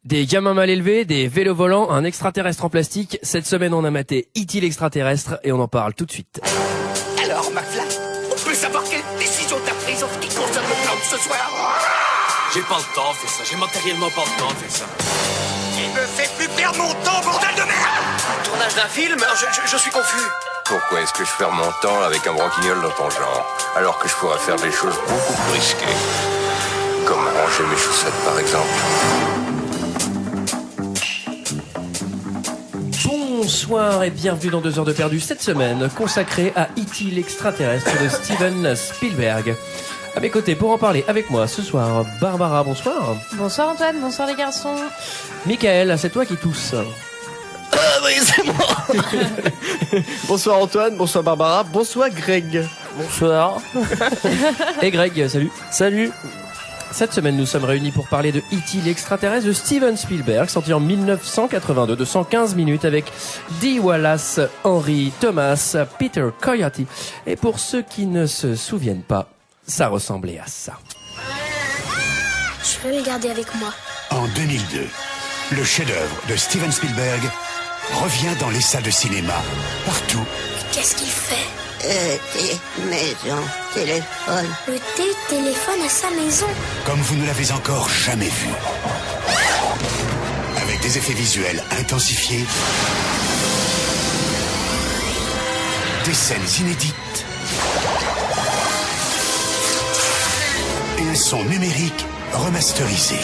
Des gamins mal élevés, des vélos volants, un extraterrestre en plastique. Cette semaine, on a maté E.T. l'extraterrestre et on en parle tout de suite. Alors, McFly, on peut savoir quelle décision t'as prise en ce qui concerne le plan de ce soir? J'ai pas le temps de faire ça, j'ai matériellement pas le temps de faire ça. Il me fait plus perdre mon temps, bordel de merde! Tournage d'un film? Je suis confus. Pourquoi est-ce que je perds mon temps avec un branquignol dans ton genre, alors que je pourrais faire des choses beaucoup plus risquées? Comme ranger mes chaussettes, par exemple. Bonsoir et bienvenue dans 2 heures de perdu cette semaine, consacrée à E.T. l'extraterrestre de Steven Spielberg. À mes côtés, pour en parler avec moi ce soir, Barbara, bonsoir. Bonsoir Antoine, bonsoir les garçons. Michael, c'est toi qui tousse. Ah oui, c'est moi. Bonsoir Antoine, bonsoir Barbara, bonsoir Greg. Bonsoir. Et Greg, salut. Salut. Cette semaine, nous sommes réunis pour parler de E.T. l'extraterrestre de Steven Spielberg, sorti en 1982 de 115 minutes avec Dee Wallace, Henry Thomas, Peter Coyote. Et pour ceux qui ne se souviennent pas, ça ressemblait à ça. Je peux le garder avec moi. En 2002, le chef-d'œuvre de Steven Spielberg revient dans les salles de cinéma, partout. Qu'est-ce qu'il fait? Maison, téléphone. Le téléphone à sa maison. Comme vous ne l'avez encore jamais vu. Avec des effets visuels intensifiés, des scènes inédites et un son numérique remasterisé.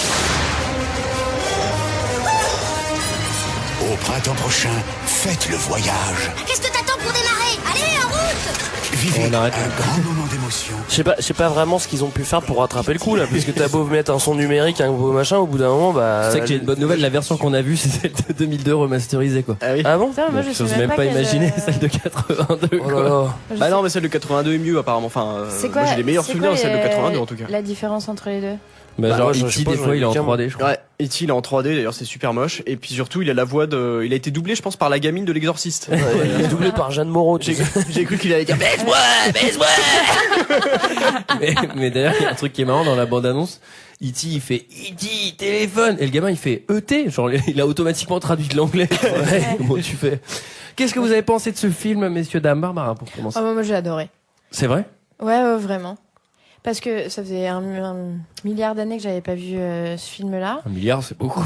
Au printemps prochain, faites le voyage. Qu'est-ce que t'attends pour démarrer? Allez, en route! Vivez On arrête. un grand moment d'émotion. Je sais pas vraiment ce qu'ils ont pu faire pour rattraper le coup là, parce que t'as beau mettre un son numérique, un beau machin, au bout d'un moment, bah. Tu sais que j'ai une bonne nouvelle, la version qu'on a vue, c'est celle de 2002 remasterisée, quoi. Ah oui. Ah bon? Putain, moi je sais J'ose même pas quelle, imaginer celle de 82, Oh là quoi. là. je Bah sais- non, mais celle de 82 est mieux apparemment. Enfin, C'est quoi, moi j'ai les meilleurs c'est souvenirs de quoi celle de 82 en tout cas. La différence entre les deux? Bah, Bah, genre, moi, je sais E.T. pas, des j'en fois, ai il est en aucun, 3D, je crois. Ouais, E.T. il est en 3D d'ailleurs, c'est super moche. Et puis surtout, il a la voix de. Il a été doublé, je pense, par la gamine de l'exorciste. Il est doublé par Jeanne Moreau, tu sais. J'ai cru qu'il allait dire baise-moi, baise-moi. Mais d'ailleurs, il y a un truc qui est marrant dans la bande-annonce. E.T. il fait E.T. téléphone. Et le gamin, il fait E.T. Genre, il a automatiquement traduit de l'anglais. Ouais, comment tu fais? Qu'est-ce que vous avez pensé de ce film, messieurs, dames? Barbara, pour commencer. Oh, moi j'ai adoré. C'est vrai? Ouais, vraiment. Parce que ça faisait un milliard d'années que j'avais pas vu ce film-là. 1 milliard, c'est beaucoup.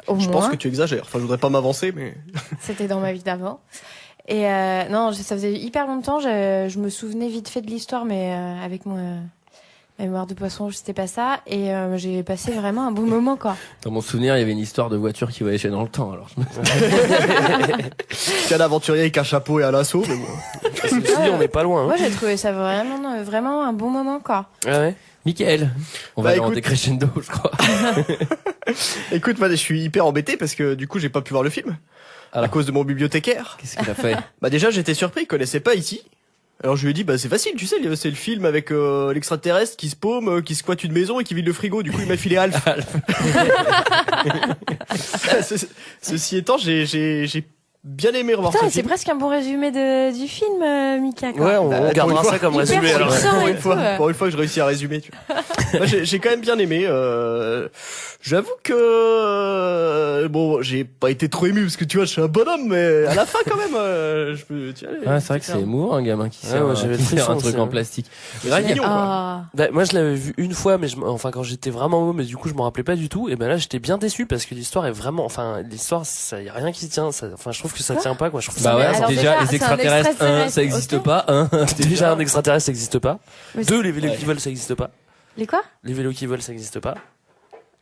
Au Je moins. pense que tu exagères. Enfin, je voudrais pas m'avancer, mais. C'était dans ma vie d'avant. Et non, ça faisait hyper longtemps. Je me souvenais vite fait de l'histoire, mais avec ma mémoire de poisson, c'était pas ça. Et j'ai passé vraiment un bon moment, quoi. Dans mon souvenir, il y avait une histoire de voiture qui voyageait dans le temps, alors. Qu'un aventurier avec un chapeau et un lasso, mais bon. Ceci dit, on n'est pas loin. Moi, Hein. j'ai trouvé ça vraiment un bon moment, quoi. Ah ouais. Michael. On va Bah, aller en écoute. décrescendo, je crois. Écoute, moi, je suis hyper embêté parce que du coup, j'ai pas pu voir le film. Alors. À cause de mon bibliothécaire. Qu'est-ce qu'il a fait? Bah déjà, j'étais surpris, il connaissait pas E.T. Alors je lui ai dit, bah c'est facile, tu sais, c'est le film avec l'extraterrestre qui se paume, qui squatte une maison et qui vide le frigo. Du coup, il m'a filé Alf. Ceci étant, j'ai bien aimé revoir Putain, ce c'est film. presque un bon résumé du film, Mika, quoi. Ouais, on Bah, gardera pour une ça comme Hyper résumé alors. puissant Pour et une tout, fois, ouais. pour une fois que je réussis à résumer. Tu vois. Moi, j'ai quand même bien aimé. J'avoue que bon, j'ai pas été trop ému parce que tu vois, je suis un bonhomme, mais à la fin quand même, je peux. Tu vois, Ah, c'est vrai que c'est émouvant, un gamin qui sert, ouais, j'avais qui le sert un frisson truc aussi, en hein. plastique. C'est mignon, quoi. Ah. Bah, moi je l'avais vu une fois, mais enfin quand j'étais vraiment beau, mais du coup je m'en rappelais pas du tout. Et ben là j'étais bien déçu parce que l'histoire est vraiment, enfin l'histoire, ça y a rien qui tient. Enfin je trouve que ça tient pas quoi. Je trouve Bah ça ouais, alors déjà, déjà, les c'est un extraterrestres, extraterrestre, ça existe ok. pas, déjà un extraterrestre ça existe pas. Mais 2 les vélos qui volent ça existe pas. Les quoi? Les vélos qui volent ça existe pas.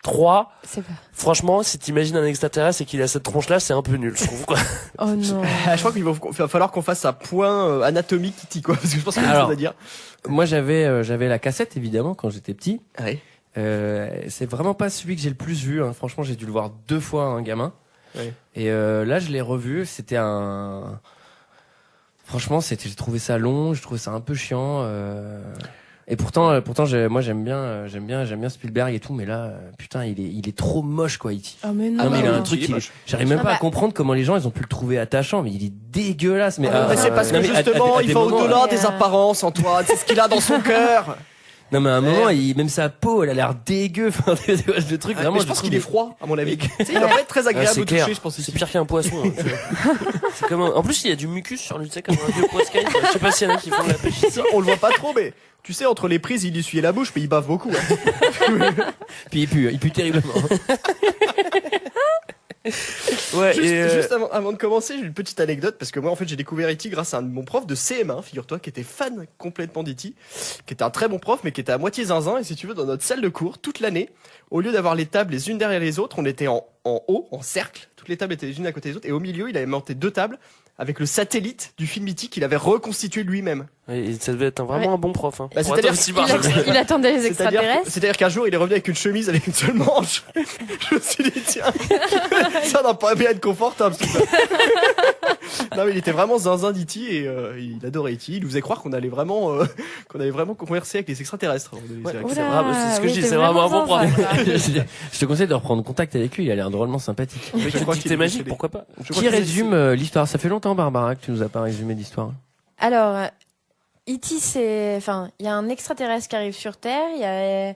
3 C'est pas. franchement si t'imagines un extraterrestre et qu'il a cette tronche là c'est un peu nul je trouve quoi. Oh non. Je crois qu'il va falloir qu'on fasse un point anatomique Titi quoi, parce que je pense qu'il y a Alors. quelque chose à dire. Moi, j'avais la cassette, évidemment, quand j'étais petit. Ouais. C'est vraiment pas celui que j'ai le plus vu, hein. Franchement, j'ai dû le voir 2 fois, un gamin. Ouais. Et là, je l'ai revu, c'était franchement, j'ai trouvé ça long, je trouvais ça un peu chiant, et pourtant, moi, j'aime bien Spielberg et tout, mais là, putain, il est trop moche, quoi, E.T. Oh mais non. Ah, mais il a un oui, truc, il est moche. j'arrive même Ah pas à bah. comprendre comment les gens, ils ont pu le trouver attachant, mais il est dégueulasse, mais, Mais c'est parce non, que mais à justement, des il va moments, au-delà mais, des apparences, Antoine. C'est ce qu'il a dans son cœur. Non, mais à un moment, même sa peau, elle a l'air dégueu. Enfin, le truc, vraiment. Mais je pense qu'il est froid, à mon avis. Tu sais, il va pas être très Ah, agréable c'est au clair. toucher, je pense. C'est pire qu'un poisson. Hein, tu vois. C'est comme en plus, il y a du mucus sur lui, tu sais, comme un vieux poiscaille. Je sais pas s'il y en a qui font de la pêche ici. On le voit pas trop, mais tu sais, entre les prises, il essuyait la bouche, mais il bave beaucoup. Hein. Puis il pue terriblement. Ouais, Juste avant de commencer, j'ai une petite anecdote parce que moi en fait j'ai découvert E.T. grâce à un de mon prof de CM1, figure-toi, qui était fan complètement d'E.T., qui était un très bon prof mais qui était à moitié zinzin. Et si tu veux, dans notre salle de cours toute l'année, au lieu d'avoir les tables les unes derrière les autres, on était en haut, en cercle. Toutes les tables étaient les unes à côté des autres et au milieu il avait monté 2 tables avec le satellite du film E.T. qu'il avait reconstitué lui-même. Et ça devait être vraiment un bon prof. Hein. Bah, c'est-à-dire Il attendait les extraterrestres. C'est-à-dire qu'un jour il est revenu avec une chemise avec une seule manche. Je me suis dit tiens, ça n'a pas bien être confortable. Non mais il était vraiment zinzin d'E.T. et il adorait E.T. Il nous faisait croire qu'on allait vraiment converser avec les extraterrestres. Ouais, c'est ce que je dis, c'est vraiment un bon prof. Je te conseille de reprendre contact avec lui, il a l'air drôlement sympathique. Je crois qu'il C'était magique, pourquoi pas. Qui résume l'histoire? Ça fait longtemps, Barbara, que tu nous as pas résumé l'histoire. Alors, E.T., il y a un extraterrestre qui arrive sur Terre,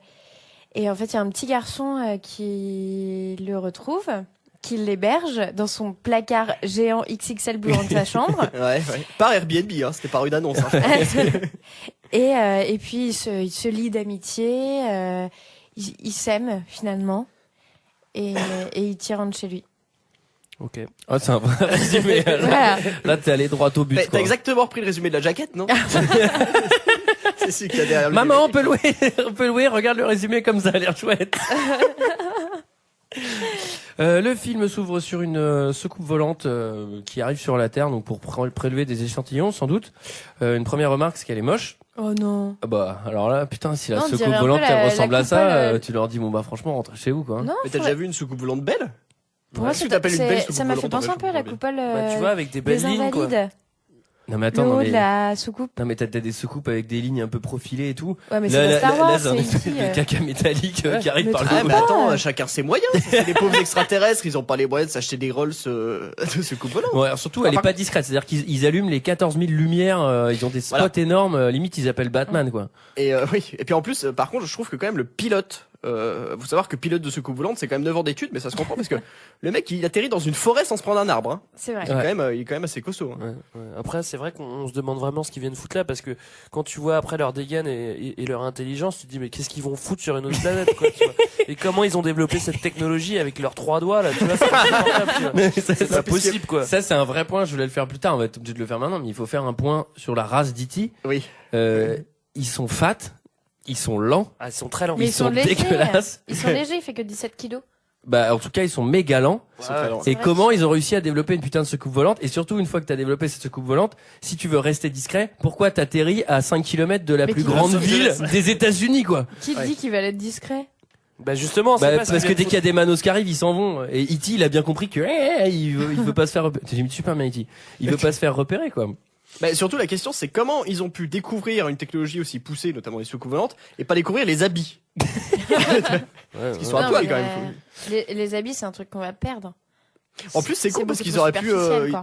et en fait, il y a un petit garçon qui le retrouve, qui l'héberge dans son placard géant XXL plus grand que sa chambre. Ouais. Par Airbnb, hein, c'était par une annonce. Hein, et puis, il se lie d'amitié, il s'aime, finalement, et il rentre chez lui. Ok. Oh, c'est un vrai résumé. Voilà. Là, t'es allé droit au but. T'as exactement repris le résumé de la jaquette, non? C'est celui qu'il y a derrière le Maman, bébé. on peut louer, regarde le résumé comme ça, a l'air chouette. Le film s'ouvre sur une soucoupe volante qui arrive sur la Terre, donc pour prélever des échantillons, sans doute. Une première remarque, c'est qu'elle est moche. Oh non. Ah bah, alors là, putain, si la Non, on soucoupe dirait un peu volante la- elle ressemble la à ça, coupole, tu leur dis, bon bah franchement, rentrez chez vous, quoi. Non, Mais t'as déjà vu une soucoupe volante belle? pour moi, Qu'est-ce que t'appelles une belle soucoupe ça m'a fait volante, penser en un peu à fait, la je coupole Bah, tu vois, avec des des belles lignes, quoi. Invalides. Non mais attends, Le non haut mais... de la soucoupe. Non mais t'as des soucoupes avec des lignes un peu profilées et tout. Ouais, mais Là, c'est dans Star Wars, là, c'est un E.T., espèce de caca métallique qui arrive mais par le trop haut. Ah, pas. mais attends, chacun ses moyens. C'est des pauvres extraterrestres, ils ont pas les moyens de s'acheter des Rolls de soucoupe volante. Ouais, alors surtout, elle est par pas discrète. C'est-à-dire qu'ils allument les 14 000 lumières, ils ont des spots Voilà. énormes, limite ils appellent Batman, quoi. Et oui. Et puis en plus, par contre, je trouve que quand même le pilote, faut savoir que pilote de soucoupe volante, c'est quand même 9 ans d'études, mais ça se comprend parce que le mec, il atterrit dans une forêt sans se prendre un arbre. Hein. C'est vrai. Ouais. Il est quand même assez costaud. Hein. Ouais. Après, c'est vrai qu'on se demande vraiment ce qu'ils viennent foutre là, parce que quand tu vois après leur dégaine et leur intelligence, tu te dis mais qu'est-ce qu'ils vont foutre sur une autre planète, quoi, tu vois. Et comment ils ont développé cette technologie avec leurs 3 doigts là, tu vois, c'est insupportable, tu vois. C'est pas possible, quoi. Ça, c'est un vrai point. Je voulais le faire plus tard. On va être obligé de le faire maintenant, mais il faut faire un point sur la race d'E.T. Oui. Ils sont fat, ils sont lents, Ah, ils sont très lents. Mais ils sont légers. dégueulasses. Ils sont légers, il fait que 17 kilos. Bah, en tout cas, ils sont méga lents. Ils sont très lents. C'est Et vrai comment ils ont réussi à développer une putain de soucoupe volante? Et surtout, une fois que t'as développé cette soucoupe volante, si tu veux rester discret, pourquoi t'atterris à 5 km de la Mais plus qui- grande Los ville Angeles. des États-Unis, quoi? Qui te dit qu'il va être discret? Bah justement, c'est Bah, pas ce parce qu'ils que dès viennent qu'il y a des manos qui arrivent, ils s'en vont. Et E.T., il a bien compris que il veut pas se faire repérer. J'ai mis super bien E.T. Il veut pas se faire repérer, quoi. Bah, surtout, la question, c'est comment ils ont pu découvrir une technologie aussi poussée, notamment les soucoupes volantes, et pas découvrir les habits. Parce qu'ils sont à Non, poil mais, quand même. les habits, c'est un truc qu'on va perdre. En plus, c'est con parce beaucoup qu'ils trop auraient pu, superficiel, quoi.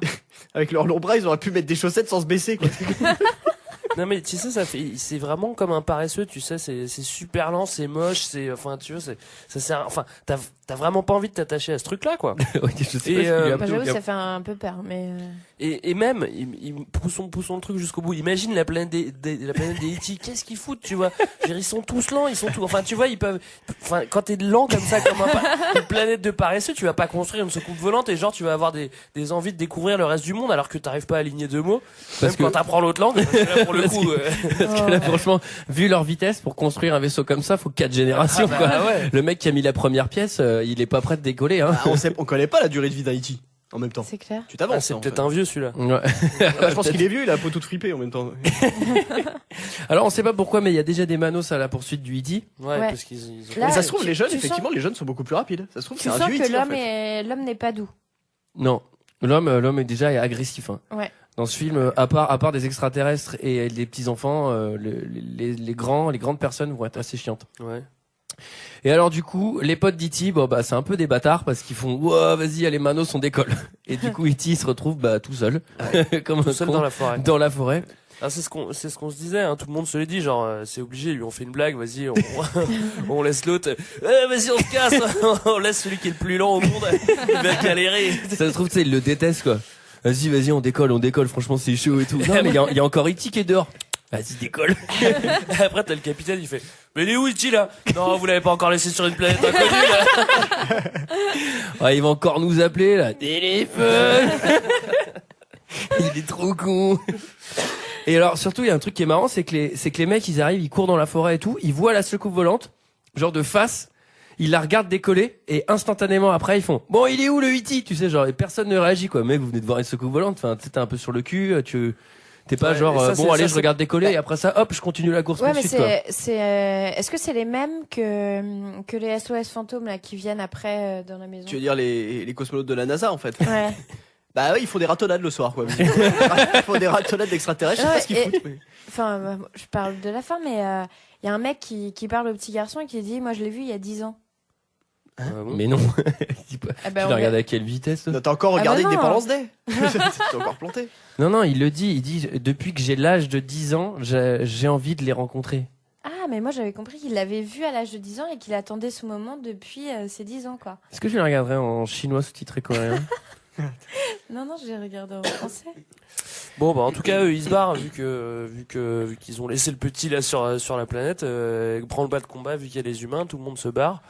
avec leurs longs bras, ils auraient pu mettre des chaussettes sans se baisser, quoi. Non mais tu sais, c'est vraiment comme un paresseux, tu sais, c'est super lent, c'est moche, enfin tu vois, ça sert, enfin t'as vraiment pas envie de t'attacher à ce truc là, quoi. Oui, je sais pas ce Et, qu'il lui a Bah, pris au j'avoue, cap. ça fait un peu peur, mais. Et même, poussons le truc jusqu'au bout. Imagine la planète la planète des E.T. Qu'est-ce qu'ils foutent, tu vois? Je veux dire, ils sont tous lents, enfin, tu vois, ils peuvent, enfin, quand t'es lent comme ça, comme une planète de paresseux, tu vas pas construire une soucoupe volante et genre, tu vas avoir des envies de découvrir le reste du monde alors que t'arrives pas à aligner 2 mots. Parce Même que- quand t'apprends l'autre langue, parce que là, pour le Parce coup, Parce que là, franchement, vu leur vitesse, pour construire un vaisseau comme ça, faut 4 générations, Ah, quoi. bah, ouais. Le mec qui a mis la première pièce, il est pas prêt de décoller, hein. Ah, on connaît pas la durée de vie d'un E.T. en même temps. C'est clair. Tu t'avances. Ah, c'est hein, en peut-être fait. un vieux celui-là. Ouais. Ah, je pense qu'il est vieux, il a la peau toute fripée en même temps. Alors, on sait pas pourquoi, mais il y a déjà des manos à la poursuite du E.T. Ouais, Ouais. parce qu'ils ont... Là, Mais ça se trouve, tu- les jeunes, tu effectivement, sens- les jeunes sont beaucoup plus rapides. Ça se trouve, Tu c'est un sens vieux que E.T. en l'homme fait. l'homme n'est pas doux. Non. L'homme est déjà agressif, hein. Ouais. Dans ce film, à part des extraterrestres et des petits enfants, les grandes personnes vont être assez chiantes. Ouais. Et alors du coup, les potes d'E.T., bon bah c'est un peu des bâtards parce qu'ils font ouah vas-y, allez manos on décolle. Et du coup E.T. se retrouve tout seul, comme Tout un seul con, dans la forêt. dans la forêt. Ah, c'est ce qu'on se disait, hein. Tout le monde se l'est dit, genre, c'est obligé, lui on fait une blague, vas-y, on laisse l'autre, vas-y, on se casse, on laisse celui qui est le plus lent au monde, il va galérer. Ça se trouve, tu sais, il le déteste, quoi. Vas-y, on décolle, franchement, c'est chaud et tout. Non, mais il y a encore E.T. qui est dehors. Vas-y, décolle. Après, t'as le capitaine, il fait, mais il est où E.T. là? Non, vous l'avez pas encore laissé sur une planète inconnue, là. Ouais, il va encore nous appeler, là. Téléphone. Il est trop con. Et alors, surtout, il y a un truc qui est marrant, c'est que les mecs, ils arrivent, ils courent dans la forêt et tout, ils voient la soucoupe volante, genre de face, ils la regardent décoller, et instantanément après, ils font, bon, il est où le E.T. Tu sais, genre, et personne ne réagit, quoi. Mec, vous venez de voir une soucoupe volante, enfin, t'es un peu sur le cul, t'es pas Ouais, genre, ça, bon, allez, ça, je regarde décoller, et après ça, hop, je continue la course Ouais, tout de mais suite, quoi. est-ce que c'est les mêmes que les SOS fantômes, là, qui viennent après, dans la maison? Tu veux dire les cosmonautes de la NASA en fait? Ouais. Bah oui, ils font des ratonnades le soir quoi. Ils font des ratonnades d'extraterrestres, je sais pas ce qu'ils foutent. Mais... Enfin, je parle de la fin, mais il y a un mec qui parle au petit garçon et qui dit, moi je l'ai vu il y a 10 ans. Mais non. Tu l'as regardé à quelle vitesse, toi? T'as encore regardé bah non. Independence Day. T'es encore planté. Non, il le dit, depuis que j'ai l'âge de 10 ans, j'ai envie de les rencontrer. Ah, mais moi j'avais compris qu'il l'avait vu à l'âge de 10 ans et qu'il attendait ce moment depuis ses 10 ans, quoi. Est-ce que je le regarderai en chinois sous-titré coréen? Non, j'ai regardé en français. Bon, bah, en tout cas, eux, ils se barrent, vu qu'ils ont laissé le petit, là, sur la planète, prend le bas de combat, vu qu'il y a les humains, tout le monde se barre.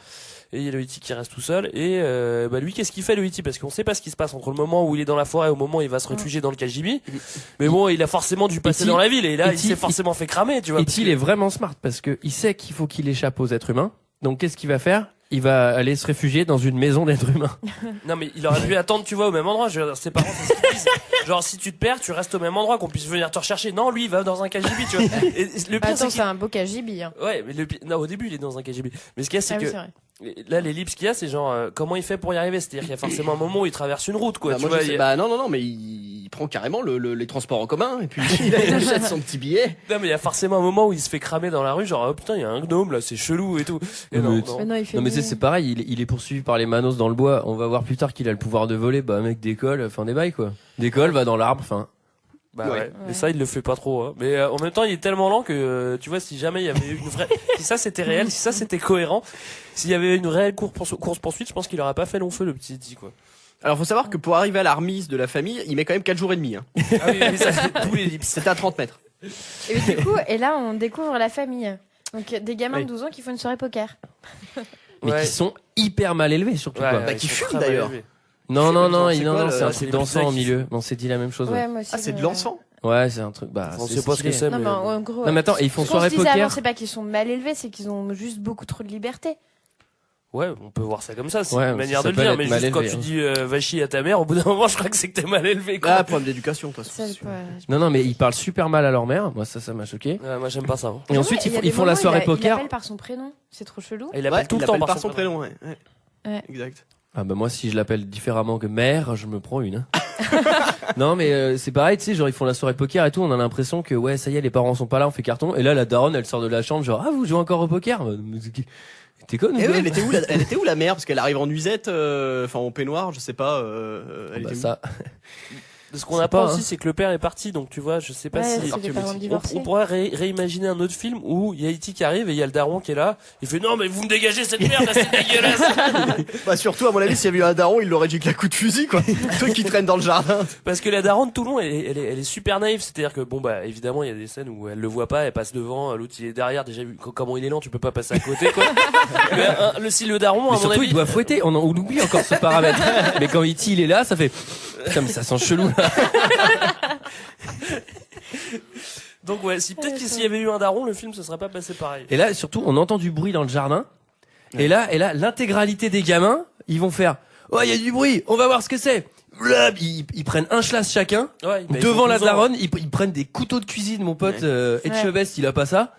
Et il y a le E.T. qui reste tout seul. Et bah lui, qu'est-ce qu'il fait le E.T. Parce qu'on sait pas ce qui se passe entre le moment où il est dans la forêt et au moment où il va se réfugier dans le KGB. Mais bon, il a forcément dû passer dans la ville et là, il s'est forcément fait cramer, tu vois. E.T. il est vraiment smart parce que il sait qu'il faut qu'il échappe aux êtres humains. Donc qu'est-ce qu'il va faire? Il va aller se réfugier dans une maison d'êtres humains. Non mais il aurait pu attendre, tu vois, au même endroit. Je veux dire, ses parents, c'est ce qu'ils disent. Genre si tu te perds, tu restes au même endroit, qu'on puisse venir te rechercher. Non, lui, il va dans un KGB, tu vois. Et le pire, Attends, c'est un beau KGB. Hein. Ouais, mais non, au début, il est dans un KGB. Mais ce qu'il y a, c'est Ah oui, que c'est vrai. là, l'ellipse qu'il y a, c'est genre comment il fait pour y arriver. C'est-à-dire qu'il y a forcément un moment où il traverse une route, quoi. Bah, Tu moi, vois. bah non, mais il prend carrément les transports en commun et puis il achète son petit billet. Non mais il y a forcément un moment où il se fait cramer dans la rue, genre oh putain il y a un gnome là, c'est chelou et tout. Et Non, non, mais- non. il fait Non mais c'est pareil, il est poursuivi par les manos dans le bois. On va voir plus tard qu'il a le pouvoir de voler. Bah mec, décolle, fin des bails quoi. Décolle, va dans l'arbre, fin. Bah ouais. Mais ça il le fait pas trop. Hein. Mais en même temps il est tellement lent que tu vois si jamais il y avait une vraie, si ça c'était réel, si ça c'était cohérent, s'il y avait une réelle course poursuite, je pense qu'il aurait pas fait long feu le petit dit quoi. Alors faut savoir que pour arriver à la remise de la famille, il met quand même 4 jours et demi. Hein. Ah oui, ça c'est tous les ellipses. C'était à 30 mètres. Et du coup, et là, on découvre la famille. Donc, des gamins de 12 ans qui font une soirée poker. Mais Ouais. qui sont hyper mal élevés surtout Ouais, quoi. ouais, qui ils sont fument, très mal d'ailleurs. élevés. Non, C'est quoi, c'est un c'est truc les d'enfant pizzas au qui milieu. On s'est dit la même chose. Ouais, moi aussi. Ah, c'est de l'enfant. Ouais, c'est un truc. Bah, On sait pas ce que c'est. Non, mais en gros. Non mais attends, ils font ce qu'on soirée se disait avant, poker. c'est pas qu'ils sont mal élevés, c'est qu'ils ont juste beaucoup trop de liberté. Ouais, on peut voir ça comme ça, c'est Ouais, une manière ça de le s'appelle dire, être mais mal juste quand élevé, tu hein. dis va chier à ta mère, au bout d'un moment, je crois que c'est que t'es mal élevé, quoi. Ah, problème d'éducation, de toute façon. Ça, c'est sûr. Non, mais ils parlent super mal à leur mère. Moi, ça m'a choqué. Moi, j'aime pas ça. Hein. Et ensuite, il y a des ils font la moments où soirée il poker. appelle par son prénom. C'est trop chelou. Et il appelle Ouais, tout le il temps appelle par son prénom. Ouais. Ouais. Exact. Ah bah moi, si je l'appelle différemment que mère, je me prends une. Hein. Non, mais c'est pareil, tu sais, genre ils font la soirée poker et tout. On a l'impression que ouais, ça y est, les parents sont pas là, on fait carton. Et là, la daronne, elle sort de la chambre, genre ah, vous jouez encore au poker? T'es conne ou Et quoi? oui, elle était où la mère? Parce qu'elle arrive en nuisette, enfin en peignoir, je sais pas. Elle Bah, était où ça. Ce qu'on C'est apprend pas, aussi, hein. c'est que le père est parti, donc tu vois, je sais pas Ouais, si. c'est des parents divorcés. On pourrait réimaginer un autre film où il y a E.T. qui arrive et il y a le daron qui est là. Il fait non, mais vous me dégagez cette merde, là, c'est dégueulasse. Bah surtout à mon avis, s'il y avait eu un daron, il l'aurait dit que la coup de fusil quoi. Le truc qui traîne dans le jardin. Parce que la daronne tout le long, elle est super naïve. C'est-à-dire que bon bah évidemment il y a des scènes où elle le voit pas, elle passe devant, l'autre il est derrière. Déjà vu comment il est lent, tu peux pas passer à côté quoi. Mais, si le daron, Mais à mon surtout, avis, il doit fouetter. On oublie encore ce paramètre. Mais quand E.T. il est là, ça fait. Putain, mais ça sent chelou là. donc ouais, si peut-être que s'il y avait eu un daron, le film se serait pas passé pareil. Et là, surtout, on entend du bruit dans le jardin. Et là, l'intégralité des gamins, ils vont faire. Oh, il y a du bruit. On va voir ce que c'est. Blab, ils prennent un schlass chacun. Ouais, bah, Devant ils la font 12 ans. daronne, ils prennent des couteaux de cuisine, mon pote Etchebest, il a pas ça.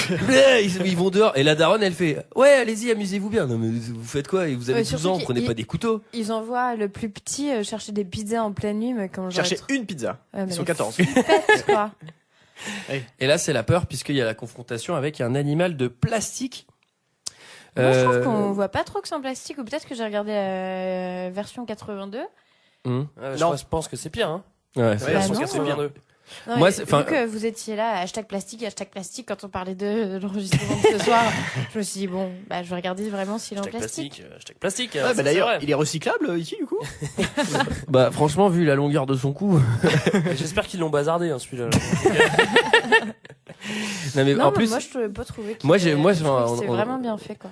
Ils vont dehors et la daronne elle fait ouais allez-y amusez-vous bien. Non mais vous faites quoi et vous avez Ouais, 12 surtout ans, qu'ils- prenez pas des couteaux. Ils envoient le plus petit chercher des pizzas en pleine nuit, mais comme genre. Cherchez une pizza. Ouais, mais Ils sont les 14. flipettes, quoi. Et là c'est la peur puisqu'il y a la confrontation avec un animal de plastique. Moi, je trouve qu'on voit pas trop que c'est en plastique, ou peut-être que j'ai regardé la version 82. hum, Ouais, Non. je pense que c'est pire. Hein. Ouais, Ouais, c'est- ils Bah sont non. 82. Non, Moi, et c'est- vu enfin- que vous étiez là, hashtag plastique, quand on parlait de l'enregistrement de ce soir, je me suis dit, bon, bah, je vais regarder vraiment s'il est en plastique. Hashtag plastique. Ouais, ça, bah c'est d'ailleurs, vrai. il est recyclable ici du coup. Bah franchement, vu la longueur de son cou. J'espère qu'ils l'ont bazardé, hein, celui-là. Non mais Non, en mais plus, moi, je ne pas trouvé que Moi, j'ai- moi, je trouvais que on- c'est on- vraiment bien fait, quoi.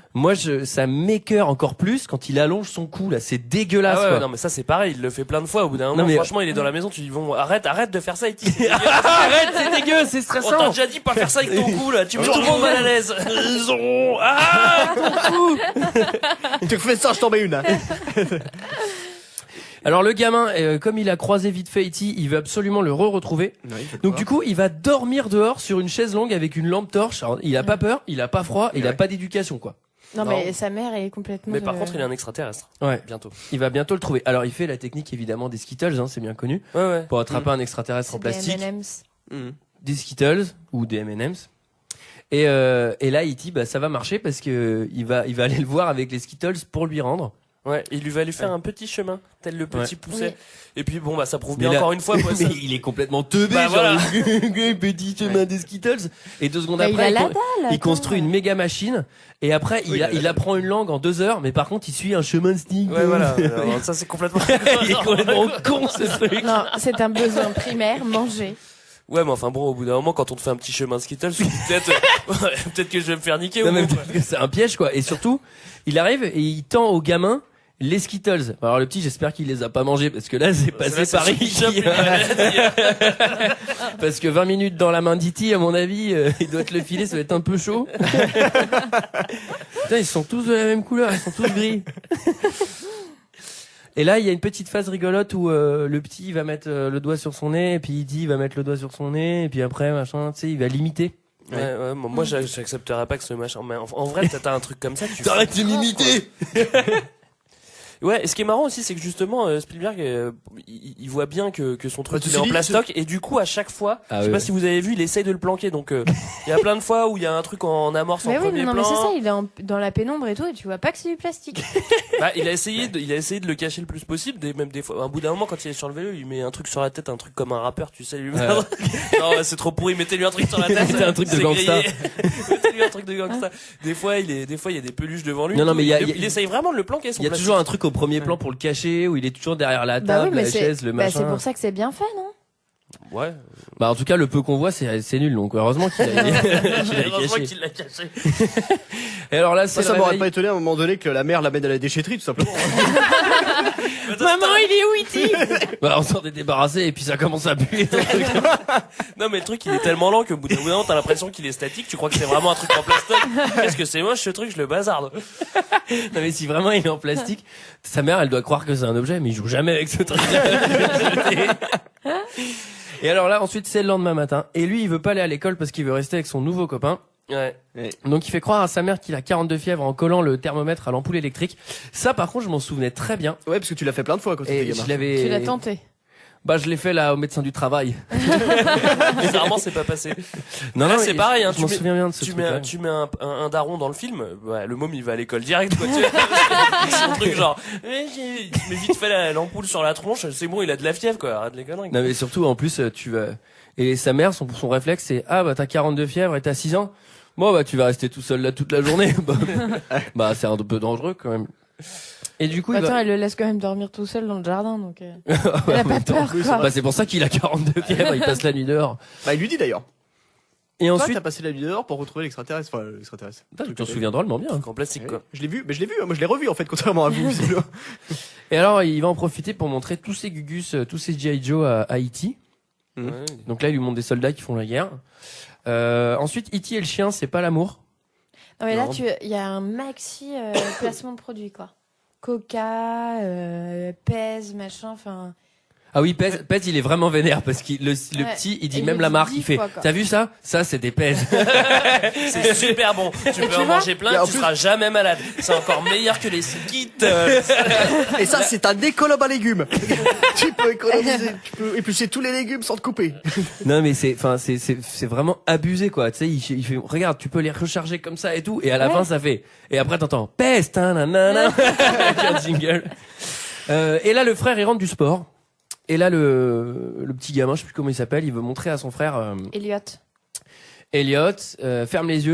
ça m'écœure encore plus quand il allonge son cou là. C'est dégueulasse. Ah ouais, quoi. non mais ça c'est pareil, il le fait plein de fois. Au bout d'un Non, moment, mais- franchement, il est dans la maison, tu dis bon, arrête de faire ça, E.T. Arrête, c'est dégueu, c'est On t'a stressant. déjà dit pas faire ça avec ton cou là, tu mets tout le monde mal à l'aise. Ah, Tu fais ça, je t'en mets une. Hein. Alors le gamin, comme il a croisé vite fait E.T., il veut absolument le retrouver. Donc du coup, il va dormir dehors sur une chaise longue avec une lampe torche. Alors, il a pas peur, il a pas froid, il a pas d'éducation quoi. Non, Non. mais sa mère est complètement. Mais par contre, il est un extraterrestre. Ouais. Bientôt. Il va bientôt le trouver. Alors il fait la technique évidemment des Skittles, hein, c'est bien connu, Ouais ouais. pour attraper un extraterrestre en c'est des plastique. M&M's. Des Skittles ou des M&M's. Et là, E.T., bah ça va marcher parce que il va aller le voir avec les Skittles pour lui rendre. Ouais, il lui va lui faire un petit chemin, tel le petit Ouais. pousset. Oui. Et puis bon, bah ça prouve Mais bien là- encore une fois. Quoi, ça- Mais il est complètement teubé, Bah, genre, voilà. petit chemin des Skittles. Et 2 secondes Bah, il après, a il, la con- dalle, il attends. construit une méga machine. Et après, il apprend une langue en 2 heures. Mais par contre, il suit un chemin de stick. Ouais voilà. Alors, ça c'est complètement. Il est complètement con, ce truc. Non, c'est un besoin primaire, manger. Ouais, mais enfin bon, au bout d'un moment, quand on te fait un petit chemin Skittles, peut-être, peut-être que je vais me faire niquer. Non, ou mais quoi. peut-être que c'est un piège, quoi. Et surtout, il arrive et il tend au gamin les Skittles. Alors le petit, j'espère qu'il les a pas mangés parce que là, c'est passé Là, par c'est E.T. chope, Parce que 20 minutes dans la main d'E.T., à mon avis, il doit te le filer, ça va être un peu chaud. Putain, ils sont tous de la même couleur, ils sont tous gris. Et là, il y a une petite phase rigolote où le petit il va mettre le doigt sur son nez, et puis E.T. va mettre le doigt sur son nez, et puis après, machin, tu sais, il va l'imiter. Ouais, moi j'accepterais pas que ce machin. Mais en vrai, t'as un truc comme ça, tu. T'arrêtes de m'imiter. Ouais, et ce qui est marrant aussi, c'est que justement, Spielberg, il voit bien que son truc Bah, il est en ceci dit, plastoc, et du coup, à chaque fois, Ah je sais oui, pas ouais. si vous avez vu, il essaye de le planquer, donc il y a plein de fois où il y a un truc en amorce en Mais oui, premier non, plan. mais c'est ça, il est dans la pénombre et tout, et tu vois pas que c'est du plastique. Bah, il a essayé de le cacher le plus possible, même des fois. À un bout d'un moment, quand il est sur le vélo, il met un truc sur la tête, un truc comme un rappeur, tu sais, lui. Ouais. Non, c'est trop pourri, mettez-lui un truc sur la tête. C'est un truc de c'est gangsta. grillé. Mettez-lui un truc de gangsta. Des fois, il y a des peluches devant lui. Non, non, mais il essaye vraiment de le planquer, son Il y a plastique. toujours un truc au premier plan pour le cacher, où il est toujours derrière la Bah oui, table, mais la chaise, le machin. c'est pour ça que c'est bien fait, non? Ouais. Bah en tout cas, le peu qu'on voit, c'est nul. Donc heureusement qu'il a, qu'il a Heureusement caché. qu'il l'a caché. Et alors là, c'est Ça le m'aurait réveil. pas étonné à un moment donné que la mère l'amène à la déchetterie, tout simplement. Maman, il est où, E.T.? Bah, on s'en est débarrassé et puis ça commence à puer. ton truc. Non, mais le truc, il est tellement lent qu'au bout d'un moment, t'as l'impression qu'il est statique, tu crois que c'est vraiment un truc en plastoc. Qu'est-ce que c'est moche, ce truc, je le bazarde. Non mais si vraiment il est en plastique, sa mère, elle doit croire que c'est un objet, mais il joue jamais avec ce truc-là. Et alors là, ensuite, c'est le lendemain matin. Et lui, il veut pas aller à l'école parce qu'il veut rester avec son nouveau copain. Ouais. Donc il fait croire à sa mère qu'il a 42 fièvre en collant le thermomètre à l'ampoule électrique. Ça, par contre, je m'en souvenais très bien. Ouais, parce que tu l'as fait plein de fois quand t'étais Et gamin. je l'avais. Tu l'as tenté. Bah, je l'ai fait là au médecin du travail. Bizarrement, c'est pas passé. Non, Là, non, c'est mais pareil, hein, Je m'en tu mets- souviens bien de ce Tu truc-là. mets un daron dans le film, ouais, le môme il va à l'école direct, quoi, tu sais. C'est un truc genre, il met vite fait l'ampoule sur la tronche, c'est bon, il a de la fièvre, quoi, arrête les conneries. Non mais surtout en plus tu vas et sa mère son réflexe c'est ah bah t'as 42 fièvre et t'as 6 ans. Bon bah tu vas rester tout seul là toute la journée. Bah c'est un peu dangereux quand même. Et du coup il Attends, va... elle le laisse quand même dormir tout seul dans le jardin, donc Ouais, elle a en pas même temps, peur, quoi. bah c'est pour ça qu'il a 42 fièvre, il passe la nuit dehors. Bah, il lui dit d'ailleurs. Et Toi, ensuite t'as passé la nuit dehors pour retrouver l'extraterrestre. Enfin, l'extraterrestre. putain, tu t'en souviens drôlement bien. En plastique, quoi. Je l'ai vu, mais je l'ai vu. Moi, je l'ai revu en fait, contrairement à vous. visiblement. Et alors il va en profiter pour montrer tous ses Gugus, tous ses G.I. Joe à E.T. Ouais. Donc là il lui montre des soldats qui font la guerre. Ensuite E.T. et le chien c'est pas l'amour. Non, mais là, Non. il y a un maxi placement de produits, quoi. Coca, Pez, machin, enfin. Ah oui, Pez, il est vraiment vénère parce que le Ouais. petit, il dit Et il même le la dit marque, 10 il fait, fois, quoi. t'as vu ça? Ça, c'est des Pez. C'est super bon. Tu peux tu en vois manger Et plein, en tu plus- seras jamais malade. C'est encore meilleur que les skits. Et ça, c'est un écolobe à légumes. Tu peux économiser, tu peux éplucher tous les légumes sans te couper. Non, mais c'est vraiment abusé, quoi. Tu sais, il fait, regarde, tu peux les recharger comme ça et tout. Et à la Ouais. fin, ça fait, et après, t'entends, peste, hein, nanana, avec un jingle. Et là, le frère, il rentre du sport. Et là, le petit gamin, je sais plus comment il s'appelle, il veut montrer à son frère Elliot, ferme les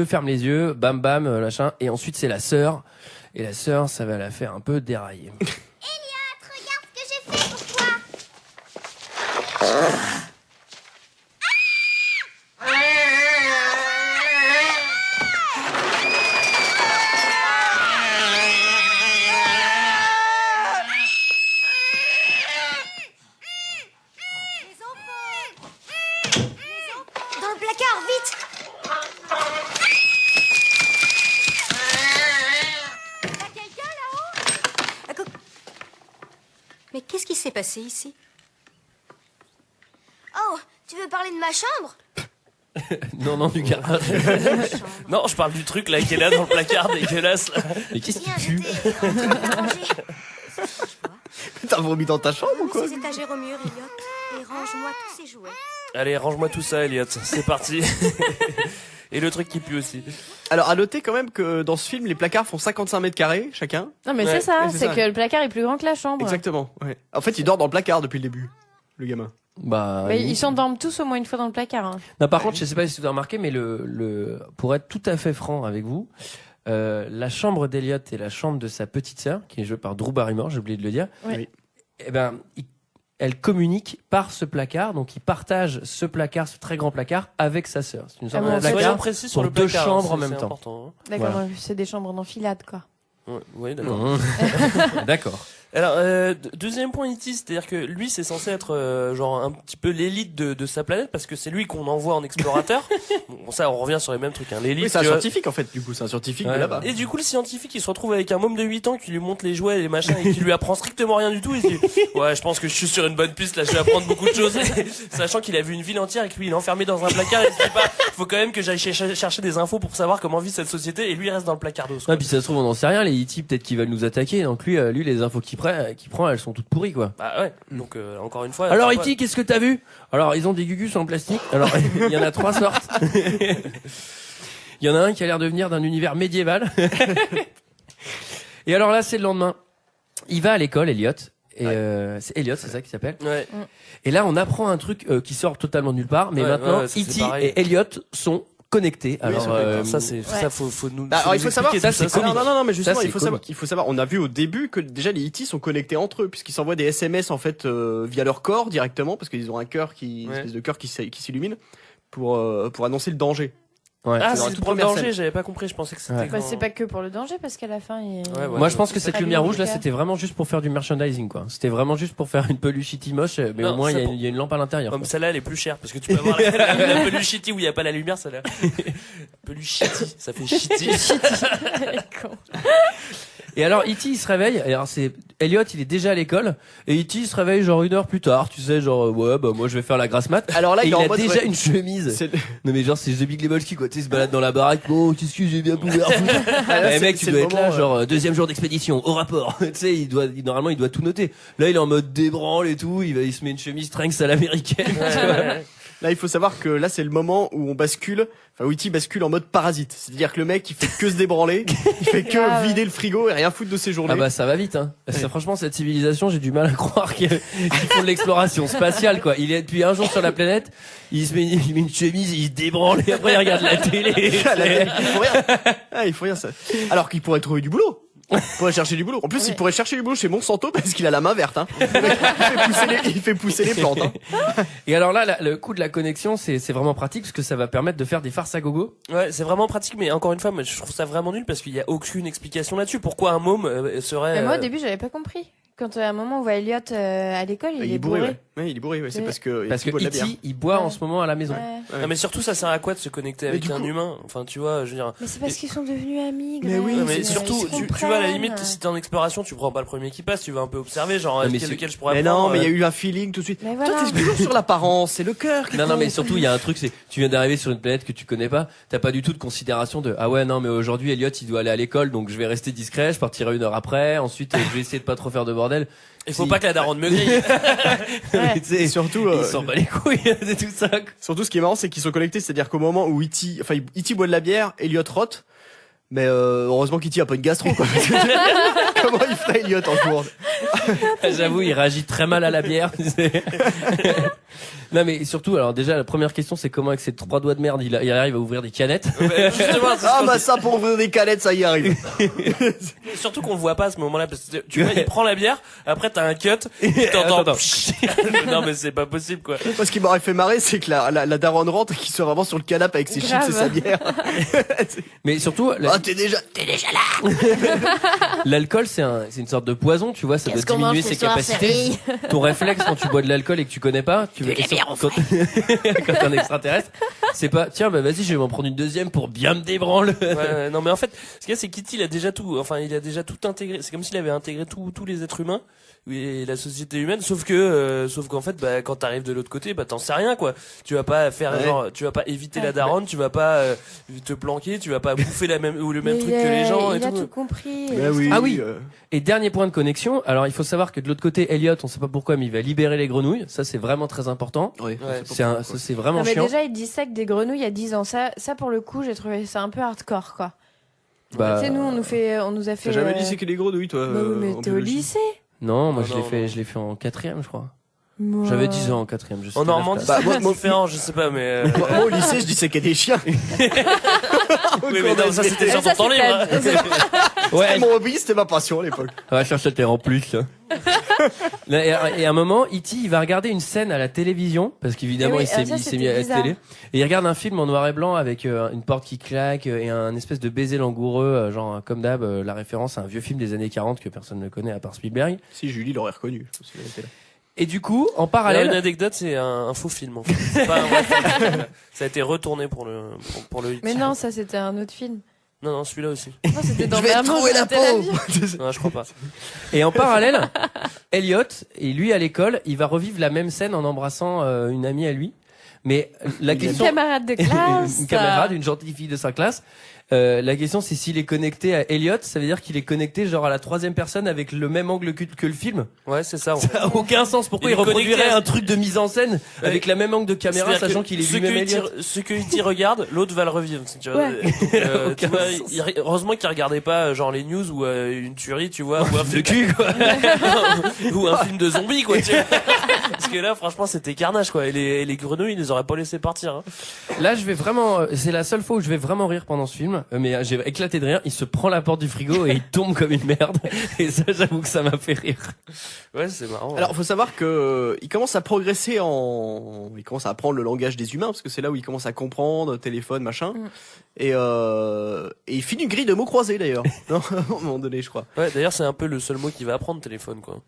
yeux, bam bam, machin. Et ensuite, c'est la sœur. Et la sœur, ça va la faire un peu dérailler. Elliot, regarde ce que j'ai fait pour toi. Dans le placard, vite! T'as quelqu'un là-haut? Mais qu'est-ce qui s'est passé ici? Oh, tu veux parler de ma chambre? Non, du garage. Non, je parle du truc là qui est là dans le placard dégueulasse. Là. Mais qu'est-ce qui Viens, pue? j'étais en train de ranger. T'as vomi dans ta chambre ou quoi? Ces étagères au mur, Elliot. Et range-moi tous ces jouets. Allez, range-moi tout ça, Elliot. C'est parti. Et le truc qui pue aussi. Alors, à noter quand même que dans ce film, les placards font 55 mètres carrés chacun. Non, mais Ouais, c'est ça, ouais, c'est c'est ça. que le placard est plus grand que la chambre. Exactement. Ouais. En fait, il dort dans le placard depuis le début, le gamin. Bah, Mais oui. ils s'endorment tous au moins une fois dans le placard. Hein. Non, par contre, je sais pas si vous avez remarqué, mais pour être tout à fait franc avec vous, la chambre d'Elliot et la chambre de sa petite sœur, qui est jouée par Drew Barrymore, j'ai oublié de le dire, Oui. eh ben, elle communique par ce placard, donc il partage ce placard, ce très grand placard, avec sa sœur. C'est une sorte Ah bon, de Soyons placard précis sur pour le deux placard. chambres en c'est- même c'est temps. important, D'accord, Voilà. c'est des chambres d'enfilade, quoi. hein. Ouais, d'accord. D'accord. Alors, deuxième point E.T., c'est-à-dire que lui, c'est censé être genre un petit peu l'élite de sa planète, parce que c'est lui qu'on envoie en explorateur. Bon, ça, on revient sur les mêmes trucs. Hein. L'élite, Oui, c'est un tu vois. scientifique en fait, du coup, c'est un scientifique Ouais, de là-bas. Et du coup, le scientifique, il se retrouve avec un môme de 8 ans qui lui montre les jouets et les machins et qui lui apprend strictement rien du tout. Il se dit, ouais, je pense que je suis sur une bonne piste, là, je vais apprendre beaucoup de choses. Sachant qu'il a vu une ville entière et que lui, il est enfermé dans un placard et il se dit pas, faut quand même que j'aille chercher des infos pour savoir comment vit cette société et lui, il reste dans le placard d'os. Ouais, puis ça se trouve, on n'en sait rien, les E.T. peut-être qu'ils veulent nous attaquer, donc lui, les infos qu'il prend, elles sont toutes pourries, quoi. Bah ouais, donc encore une fois. Alors c'est E.T., qu'est-ce que t'as vu? Alors, ils ont des gugus en plastique. Alors, il y en a 3 sortes. Il y en a un qui a l'air de venir d'un univers médiéval. Et alors là, c'est le lendemain. Il va à l'école, Elliot. Et c'est Elliot, c'est ça qui s'appelle. Ouais. Et là, on apprend un truc qui sort totalement de nulle part. Mais Ouais, maintenant, ouais, ça, c'est E.T. pareil. et Elliot sont connectés. Oui, Alors, c'est vrai. Ça, c'est, ça, faut nous. Bah, alors, il faut savoir, ça, c'est comique. non, mais justement, Ça, c'est il faut savoir, on a vu au début que déjà les E.T. sont connectés entre eux, puisqu'ils s'envoient des SMS, en fait, via leur corps directement, parce qu'ils ont un cœur une espèce de cœur qui s'illumine pour annoncer le danger. Ouais. Ah, C'est dans c'est la toute pour le première danger, scène. j'avais pas compris, je pensais que c'était. Ouais. Bah, quand- c'est pas que pour le danger, parce qu'à la fin, il... Ouais, Moi, je pense que c'est cette pas lumière lui, rouge là, en tout cas. c'était vraiment juste pour faire du merchandising, quoi. C'était vraiment juste pour faire une peluche shitty moche, mais Non, au moins ça il y a une lampe à l'intérieur. Comme quoi. celle-là, elle est plus chère parce que tu peux avoir la peluche shitty où il y a pas la lumière, celle-là. Peluche shitty, ça fait shitty. Con. Et alors E.T. il se réveille. Et alors c'est Elliot, il est déjà à l'école et E.T. il se réveille genre 1 heure plus tard. Tu sais, genre ouais, bah moi je vais faire la grasse mat. Alors là, Et il il est en a mode, déjà ouais, une chemise. c'est- Non mais genre c'est The Big Lebowski quoi. Tu sais, il se balade dans la baraque. Bon, qu'est-ce que j'ai bien pouvoir foutre. là, Eh mec, tu c'est dois le être là, moment, genre deuxième jour d'expédition, au rapport. Tu sais, normalement il doit tout noter. Là il est en mode débranle et tout. Il se met une chemise Trunks à l'américaine. tu vois. Là, il faut savoir que là, c'est le moment où on bascule, où E.T. bascule en mode parasite. C'est-à-dire que le mec, il fait que se débranler, il fait que Grave. vider le frigo et rien foutre de ses journées. Ah bah ça va vite hein. C'est franchement cette civilisation, j'ai du mal à croire qu'ils font de l'exploration spatiale quoi. Il est depuis un jour sur la planète, il met une chemise, il se débranle et après il regarde la télé. il faut rien. Ah, il faut rien, ça. Alors qu'il pourrait trouver du boulot. Il pourrait chercher du boulot. En plus, il pourrait chercher du boulot chez Monsanto parce qu'il a la main verte, hein. Le mec, il fait pousser les plantes, hein. Et alors là, le coup de la connexion, c'est vraiment pratique parce que ça va permettre de faire des farces à gogo. Ouais, c'est vraiment pratique, mais encore une fois, moi, je trouve ça vraiment nul parce qu'il y a aucune explication là-dessus. Pourquoi un môme serait. Mais moi, au début, j'avais pas compris. Quand à un moment on voit Elliot à l'école, il est bourré. ouais. Ouais, il est bourré, ouais. C'est Ouais. parce que Parce que boit de la bière. E.T. il boit en ce moment à la maison. Ouais. Non, mais surtout, ça sert à quoi de se connecter avec du un coup- humain? Enfin, tu vois, je veux dire. Mais c'est parce qu'ils sont devenus amis. Mais oui, Greg. Ouais, mais c'est- surtout, Ils se tu vois, à la limite, comprennent. si t'es en exploration, tu prends pas le premier qui passe, tu vas un peu observer, genre, Non, mais lequel je pourrais Mais prendre. non, mais il y a eu un feeling tout de suite. Mais Toi, voilà. t'es toujours sur l'apparence, c'est le cœur qui Non, non, compte. mais surtout, il y a un truc, c'est, tu viens d'arriver sur une planète que tu connais pas, t'as pas du tout de considération de, ah ouais, non, mais aujourd'hui, Elliot, il doit aller à l'école, donc je vais rester discret, je partirai 1 heure après, ensuite, je vais essayer de pas trop faire de bordel. Il faut Si. pas que la daronne me grille. Mais tu sais, Et surtout, il s'en bat les couilles de tout ça. quoi. surtout, ce qui est marrant, c'est qu'ils sont connectés, c'est-à-dire qu'au moment où E.T. boit de la bière, Elliot rote. Mais heureusement qu'E.T. a pas une gastro, quoi. Parce que Comment il ferait Elliot en cours? J'avoue, il réagit très mal à la bière. Non mais surtout, alors déjà la première question c'est comment avec ses 3 doigts de merde il arrive à ouvrir des canettes. Justement, Ah bah ça pour ouvrir des canettes, ça y arrive. surtout qu'on le voit pas à ce moment-là parce que tu vois, il prend la bière, après t'as un cut, tu t'entends. Attends. Non mais c'est pas possible quoi. Moi, ce qui m'aurait fait marrer, c'est que la daronne rentre et qu'il soit vraiment sur le canapé avec ses Grave. chips et sa bière. Mais surtout, Ah, t'es déjà là. l'alcool c'est une sorte de poison, tu vois, ça doit diminuer ses capacités. Ton réflexe quand tu bois de l'alcool et que tu connais pas, tu veux quand t'es un extraterrestre, c'est pas tiens bah vas-y je vais m'en prendre une deuxième pour bien me débranler. Ouais, non mais en fait, ce qu'il y a c'est que Kitty il a déjà tout intégré. C'est comme s'il avait intégré tous les êtres humains et la société humaine, sauf qu'en fait bah quand t'arrives de l'autre côté bah t'en sais rien quoi. Tu vas pas faire tu vas pas éviter la daronne, tu vas pas te planquer, tu vas pas bouffer le même truc que les gens et il a tout. tout compris. Bah oui. Ah oui. Et dernier point de connexion, alors il faut savoir que de l'autre côté Elliot, on sait pas pourquoi mais il va libérer les grenouilles, ça c'est vraiment très important. Oui. Ouais. C'est vraiment Non, mais chiant. déjà, il dissèque des grenouilles il y a 10 ans. Ça pour le coup, j'ai trouvé ça un peu hardcore, quoi. Bah, Tu sais, nous, on nous a fait. T'as jamais dit c'est que les grenouilles, toi? Bah oui, mais en t'es au biologie. lycée. non, moi Non, je l'ai fait en 4e, je crois. Moi. J'avais 10 ans en 4e, je sais. En Normandie, Bah, c'est moi- différent, je sais pas mais Moi, au lycée, je disais qu'il y a des chiens. oui, mais non, ça c'était sur ton Ça, temps c'est libre. ta- C'était mon hobby, c'était ma passion à l'époque. Ouais, ça c'était en plus. Là. Et à un moment, E.T. il va regarder une scène à la télévision parce qu'évidemment Eh oui, il s'est ça, il s'est c'était mis à la bizarre. télé et il regarde un film en noir et blanc avec une porte qui claque et un espèce de baiser langoureux, genre comme d'hab la référence à un vieux film des années 40 que personne ne connaît à part Spielberg. Si Julie l'aurait reconnu. Je me souviens, elle était là. Et du coup, en Alors, parallèle, une anecdote, c'est un faux film en fait. C'est pas un vrai film. Ça a été retourné pour le Mais non, ça c'était un autre film. Non, celui-là aussi. Non, c'était dans Je vais Maman, trouver je la Tel Aviv. peau. Non, je crois pas. et en parallèle, Elliot et lui à l'école, il va revivre la même scène en embrassant une amie à lui. Mais la Une question, camarade de classe. une camarade, une gentille fille de sa classe. La question c'est s'il est connecté à Elliot, ça veut dire qu'il est connecté genre à la 3e personne avec le même angle que le film. Ouais, c'est ça. Ça a aucun sens. Pourquoi Il il est connecté reproduirait à- un truc de mise en scène avec la même angle de caméra, C'est-à-dire sachant que qu'il est ce lui-même que Elliot? ce que E.T. regarde, l'autre va le revivre. Tu vois, Ouais. tu vois, heureusement qu'il regardait pas genre les news ou une tuerie, tu vois, ou un De film cul, quoi. ou un film de zombies, quoi. Tu vois. Parce que là, franchement, c'était carnage, quoi. Et les grenouilles, ils les auraient pas laissé partir. Hein. Là, je vais vraiment, c'est la seule fois où je vais vraiment rire pendant ce film, mais j'ai éclaté de rire. Il se prend la porte du frigo et il tombe comme une merde. Et ça, j'avoue que ça m'a fait rire. Ouais, c'est marrant. Ouais. Alors, faut savoir que il commence à progresser il commence à apprendre le langage des humains parce que c'est là où il commence à comprendre téléphone, machin. Et il finit une grille de mots croisés d'ailleurs. Non, à un moment donné, je crois. Ouais, d'ailleurs, c'est un peu le seul mot qu'il va apprendre, téléphone, quoi.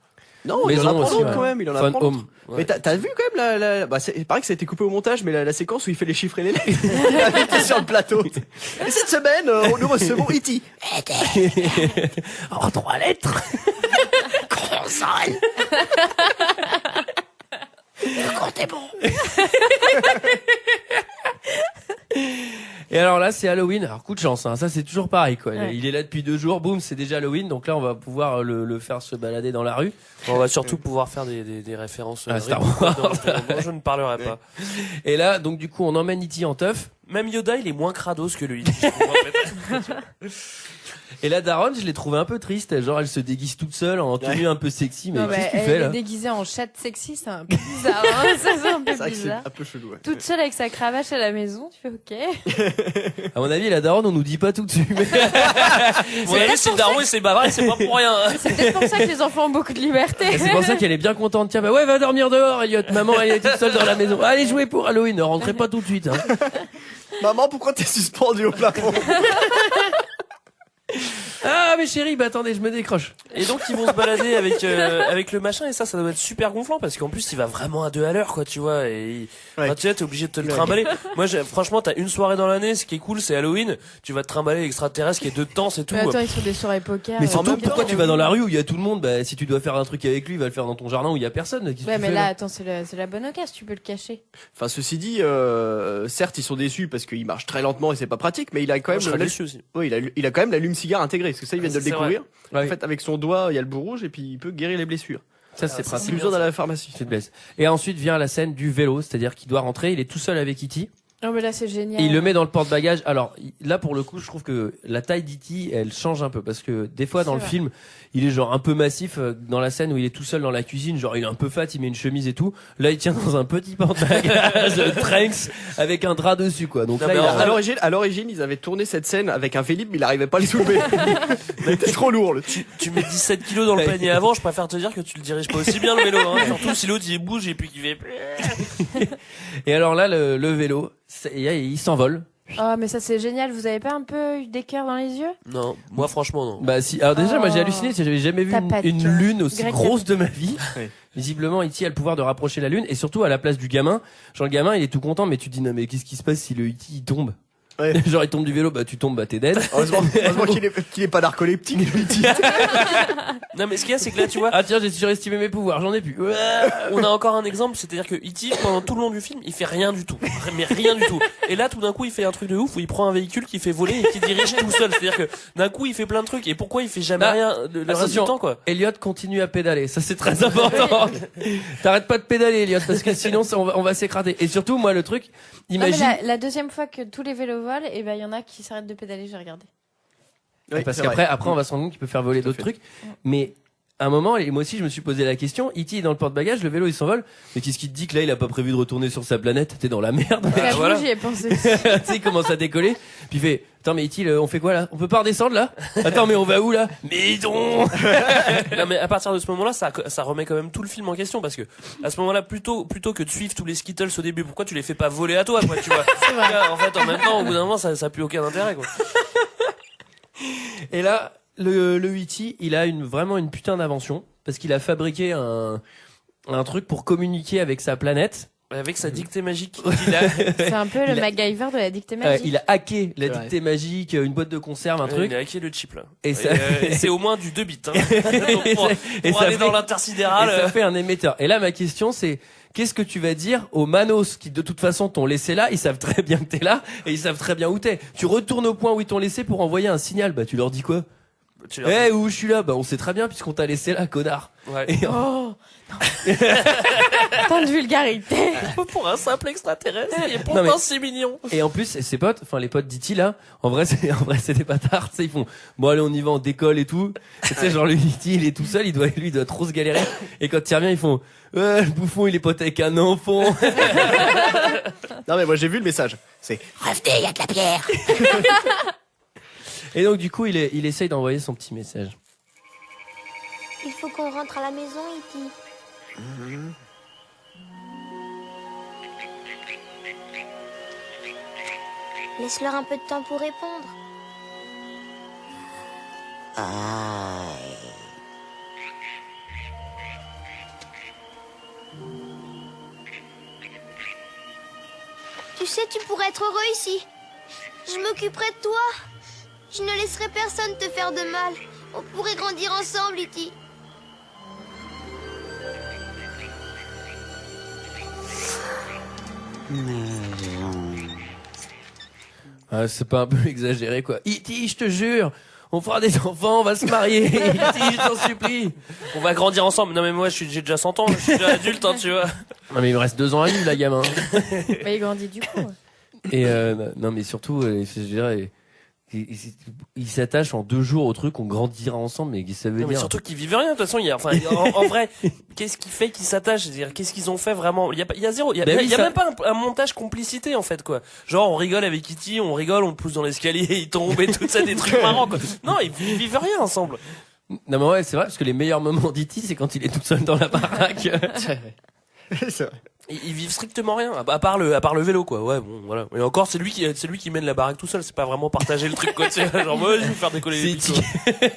Non, il en Maison apprend aussi, d'autres ouais. quand même. Il en Phone apprend home. d'autres. Ouais. Mais t'as vu quand même il paraît que ça a été coupé au montage, mais la séquence où il fait les chiffres et les lettres, il était sur le plateau. Et cette semaine, nous recevons E.T. En 3 lettres. Console. Le compte est bon. Et alors là, c'est Halloween. Alors coup de chance, hein. Ça c'est toujours pareil, quoi. Il est là depuis 2 jours, boum, c'est déjà Halloween. Donc là, on va pouvoir le faire se balader dans la rue. On va surtout pouvoir faire des références Ah, Star Rip, Wars. dont je ne parlerai pas. Et là, donc du coup, on emmène E.T. en teuf. Même Yoda, il est moins crados que lui. je trouve, en fait. Et la daronne, je l'ai trouvée un peu triste. Genre, elle se déguise toute seule en tenue un peu sexy. Mais Non, qu'est-ce mais que tu elle fais est là? déguisée en chatte sexy, c'est un peu bizarre. Hein, ça, c'est un peu C'est vrai que c'est bizarre. un peu chelou, ouais. Toute seule avec sa cravache à la maison, tu fais ok. À mon avis, la daronne, on nous dit pas tout dessus. Mais... Mon avis, c'est daron et c'est bavard et c'est pas pour rien. hein. C'est peut-être pour ça que les enfants ont beaucoup de liberté. Et c'est pour ça qu'elle est bien contente. Tiens, bah ouais, va dormir dehors, Elliot. Maman, elle est toute seule dans la maison. Allez jouer pour Halloween. Ne rentrez pas tout de suite. Hein. Maman, pourquoi t'es suspendu au plafond? Ah, mais chérie, bah attendez, je me décroche. Et donc ils vont se balader avec le machin et ça doit être super gonflant parce qu'en plus il va vraiment à 2 à l'heure quoi tu vois et Ouais. enfin, tu vois t'es obligé de te le trimballer. Moi franchement t'as une soirée dans l'année, ce qui est cool c'est Halloween, tu vas te trimballer l'extraterrestre qui est 2 temps c'est tout. Mais attends, ils sont des soirées poker. Mais surtout, même pourquoi temps, tu vas dans la rue où il y a tout le monde? Bah, si tu dois faire un truc avec lui, il va le faire dans ton jardin où il y a personne. Qu'est-ce que Ouais, tu mais fais, là, attends, c'est la bonne occasion, tu peux le cacher. Enfin, ceci dit, certes, ils sont déçus parce qu'il marche très lentement et c'est pas pratique, mais il a quand Moi, même, je serais déçu aussi. oui, il a quand même l'allume-cigare intégré, parce que ça, ils viennent de le C'est vrai. découvrir. Ouais. En fait, avec son doigt, il y a le bout rouge et puis il peut guérir les blessures. Ça, c'est Plus pratique. besoin d'aller à la pharmacie. Tu te blesses. Et ensuite vient la scène du vélo, c'est-à-dire qu'il doit rentrer, il est tout seul avec E.T. Oh mais là c'est génial. Et il le met dans le porte-bagages. Alors là pour le coup, je trouve que la taille d'E.T. elle change un peu parce que des fois dans le film, il est genre un peu massif dans la scène où il est tout seul dans la cuisine, genre il est un peu fat, il met une chemise et tout. Là il tient dans un petit porte-bagages Tranks avec un drap dessus quoi. Donc non, là à l'origine, ils avaient tourné cette scène avec un Vélib, mais il arrivait pas à le soulever. C'était trop lourd. Tu mets 17 kilos dans le panier avant, je préfère te dire que tu le diriges pas aussi bien le vélo, hein. Surtout si l'autre il bouge et puis qu'il fait. Et alors là le vélo, il s'envole. Oh mais ça c'est génial, vous avez pas un peu eu des cœurs dans les yeux? Non, moi franchement non. Bah si, alors déjà moi j'ai halluciné, j'avais jamais vu une lune aussi grosse de ma vie. Oui. Visiblement E.T. a le pouvoir de rapprocher la lune et surtout à la place du gamin, genre le gamin il est tout content mais tu te dis non mais qu'est-ce qui se passe si le E.T. il tombe? Ouais. Genre il tombe du vélo, bah tu tombes, bah t'es dead. Heureusement qu'il est pas narcoleptique, E.T. Non mais ce qu'il y a c'est que là tu vois. Ah tiens j'ai surestimé mes pouvoirs, j'en ai plus. On a encore un exemple, c'est-à-dire que E.T. pendant tout le long du film il fait rien du tout, mais rien du tout. Et là tout d'un coup il fait un truc de ouf où il prend un véhicule qui fait voler et qui dirige tout seul. C'est-à-dire que d'un coup il fait plein de trucs et pourquoi il fait jamais rien le reste du temps quoi. Elliot continue à pédaler, ça c'est très important. T'arrêtes pas de pédaler Elliot parce que sinon on va s'écraser. Et surtout moi le truc, imagine. Non, mais la deuxième fois que tous les vélos volent, et ben il y en a qui s'arrêtent de pédaler, j'ai regardé. Oui, parce qu'après on va se rendre compte qu'il peut faire voler d'autres trucs. Mais à un moment, et moi aussi je me suis posé la question, E.T. est dans le porte-bagages, le vélo il s'envole, mais qu'est-ce qui te dit que là il a pas prévu de retourner sur sa planète? T'es dans la merde. Voilà. J'y ai pensé. Tu sais, il commence à décoller, puis il fait attends mais E.T. on fait quoi là? On peut pas redescendre là? Attends mais on va où là? Mais non. Non mais à partir de ce moment-là, ça remet quand même tout le film en question parce que à ce moment-là, plutôt que de suivre tous les Skittles au début, pourquoi tu les fais pas voler à toi quoi, tu vois? Là, en fait, en même temps, au bout d'un moment, ça a plus aucun intérêt quoi. Et là, le E.T. il a vraiment une putain d'invention parce qu'il a fabriqué un truc pour communiquer avec sa planète. Avec sa dictée magique. C'est un peu le MacGyver de la dictée magique. Il a hacké la dictée magique, une boîte de conserve, un truc. Il a hacké le chip là. Et c'est au moins du 2 bits. Hein. Donc, pour aller dans l'intersidéral. Et ça fait un émetteur. Et là, ma question, c'est qu'est-ce que tu vas dire aux manos qui, de toute façon, t'ont laissé là? Ils savent très bien que t'es là et ils savent très bien où t'es. Tu retournes au point où ils t'ont laissé pour envoyer un signal. Bah, tu leur dis quoi? Où je suis là? Bah, on sait très bien puisqu'on t'a laissé là, connard. Ouais. Et oh! Tant de vulgarité. Pour un simple extraterrestre, il est pourtant si mignon. Et en plus, ses potes, enfin les potes d'E.T. là, en vrai c'est des bâtards, tu sais, ils font bon allez on y va, on décolle et tout. Tu sais genre le E.T. il est tout seul, il doit trop se galérer. Et quand il revient, ils font le bouffon il est pote avec un enfant. Non mais moi j'ai vu le message. C'est revenez, y a de la pierre. Et donc du coup il essaye d'envoyer son petit message. Il faut qu'on rentre à la maison, E.T. Laisse-leur un peu de temps pour répondre. Tu sais, tu pourrais être heureux ici. Je m'occuperai de toi. Je ne laisserai personne te faire de mal. On pourrait grandir ensemble, E.T. C'est pas un peu exagéré quoi. E.T. je te jure, on fera des enfants, on va se marier. E.T. je t'en supplie. On va grandir ensemble. Non mais moi j'ai déjà 100 ans, je suis déjà adulte hein, tu vois. Non mais il me reste 2 ans à vivre là gamin. Mais il grandit du coup. Et non mais surtout je dirais il s'attache en 2 jours au truc, on grandira ensemble, mais ça veut non, dire. Mais surtout qu'ils vivent rien. De toute façon, en vrai, qu'est-ce qui fait qu'ils s'attachent? C'est-à-dire, qu'est-ce qu'ils ont fait vraiment? Il y a zéro. Il y a même pas un montage complicité en fait quoi. Genre on rigole avec E.T., on rigole, on le pousse dans l'escalier, il tombe et tout ça, des trucs marrants quoi. Non, ils vivent rien ensemble. Non mais ouais, c'est vrai parce que les meilleurs moments d'E.T. c'est quand il est tout seul dans la baraque. c'est vrai. Ils vivent strictement rien, à part le vélo quoi. Ouais bon voilà. Et encore c'est lui qui mène la baraque tout seul. C'est pas vraiment partager le truc quoi. Genre moi je vais faire décoller les pizzas.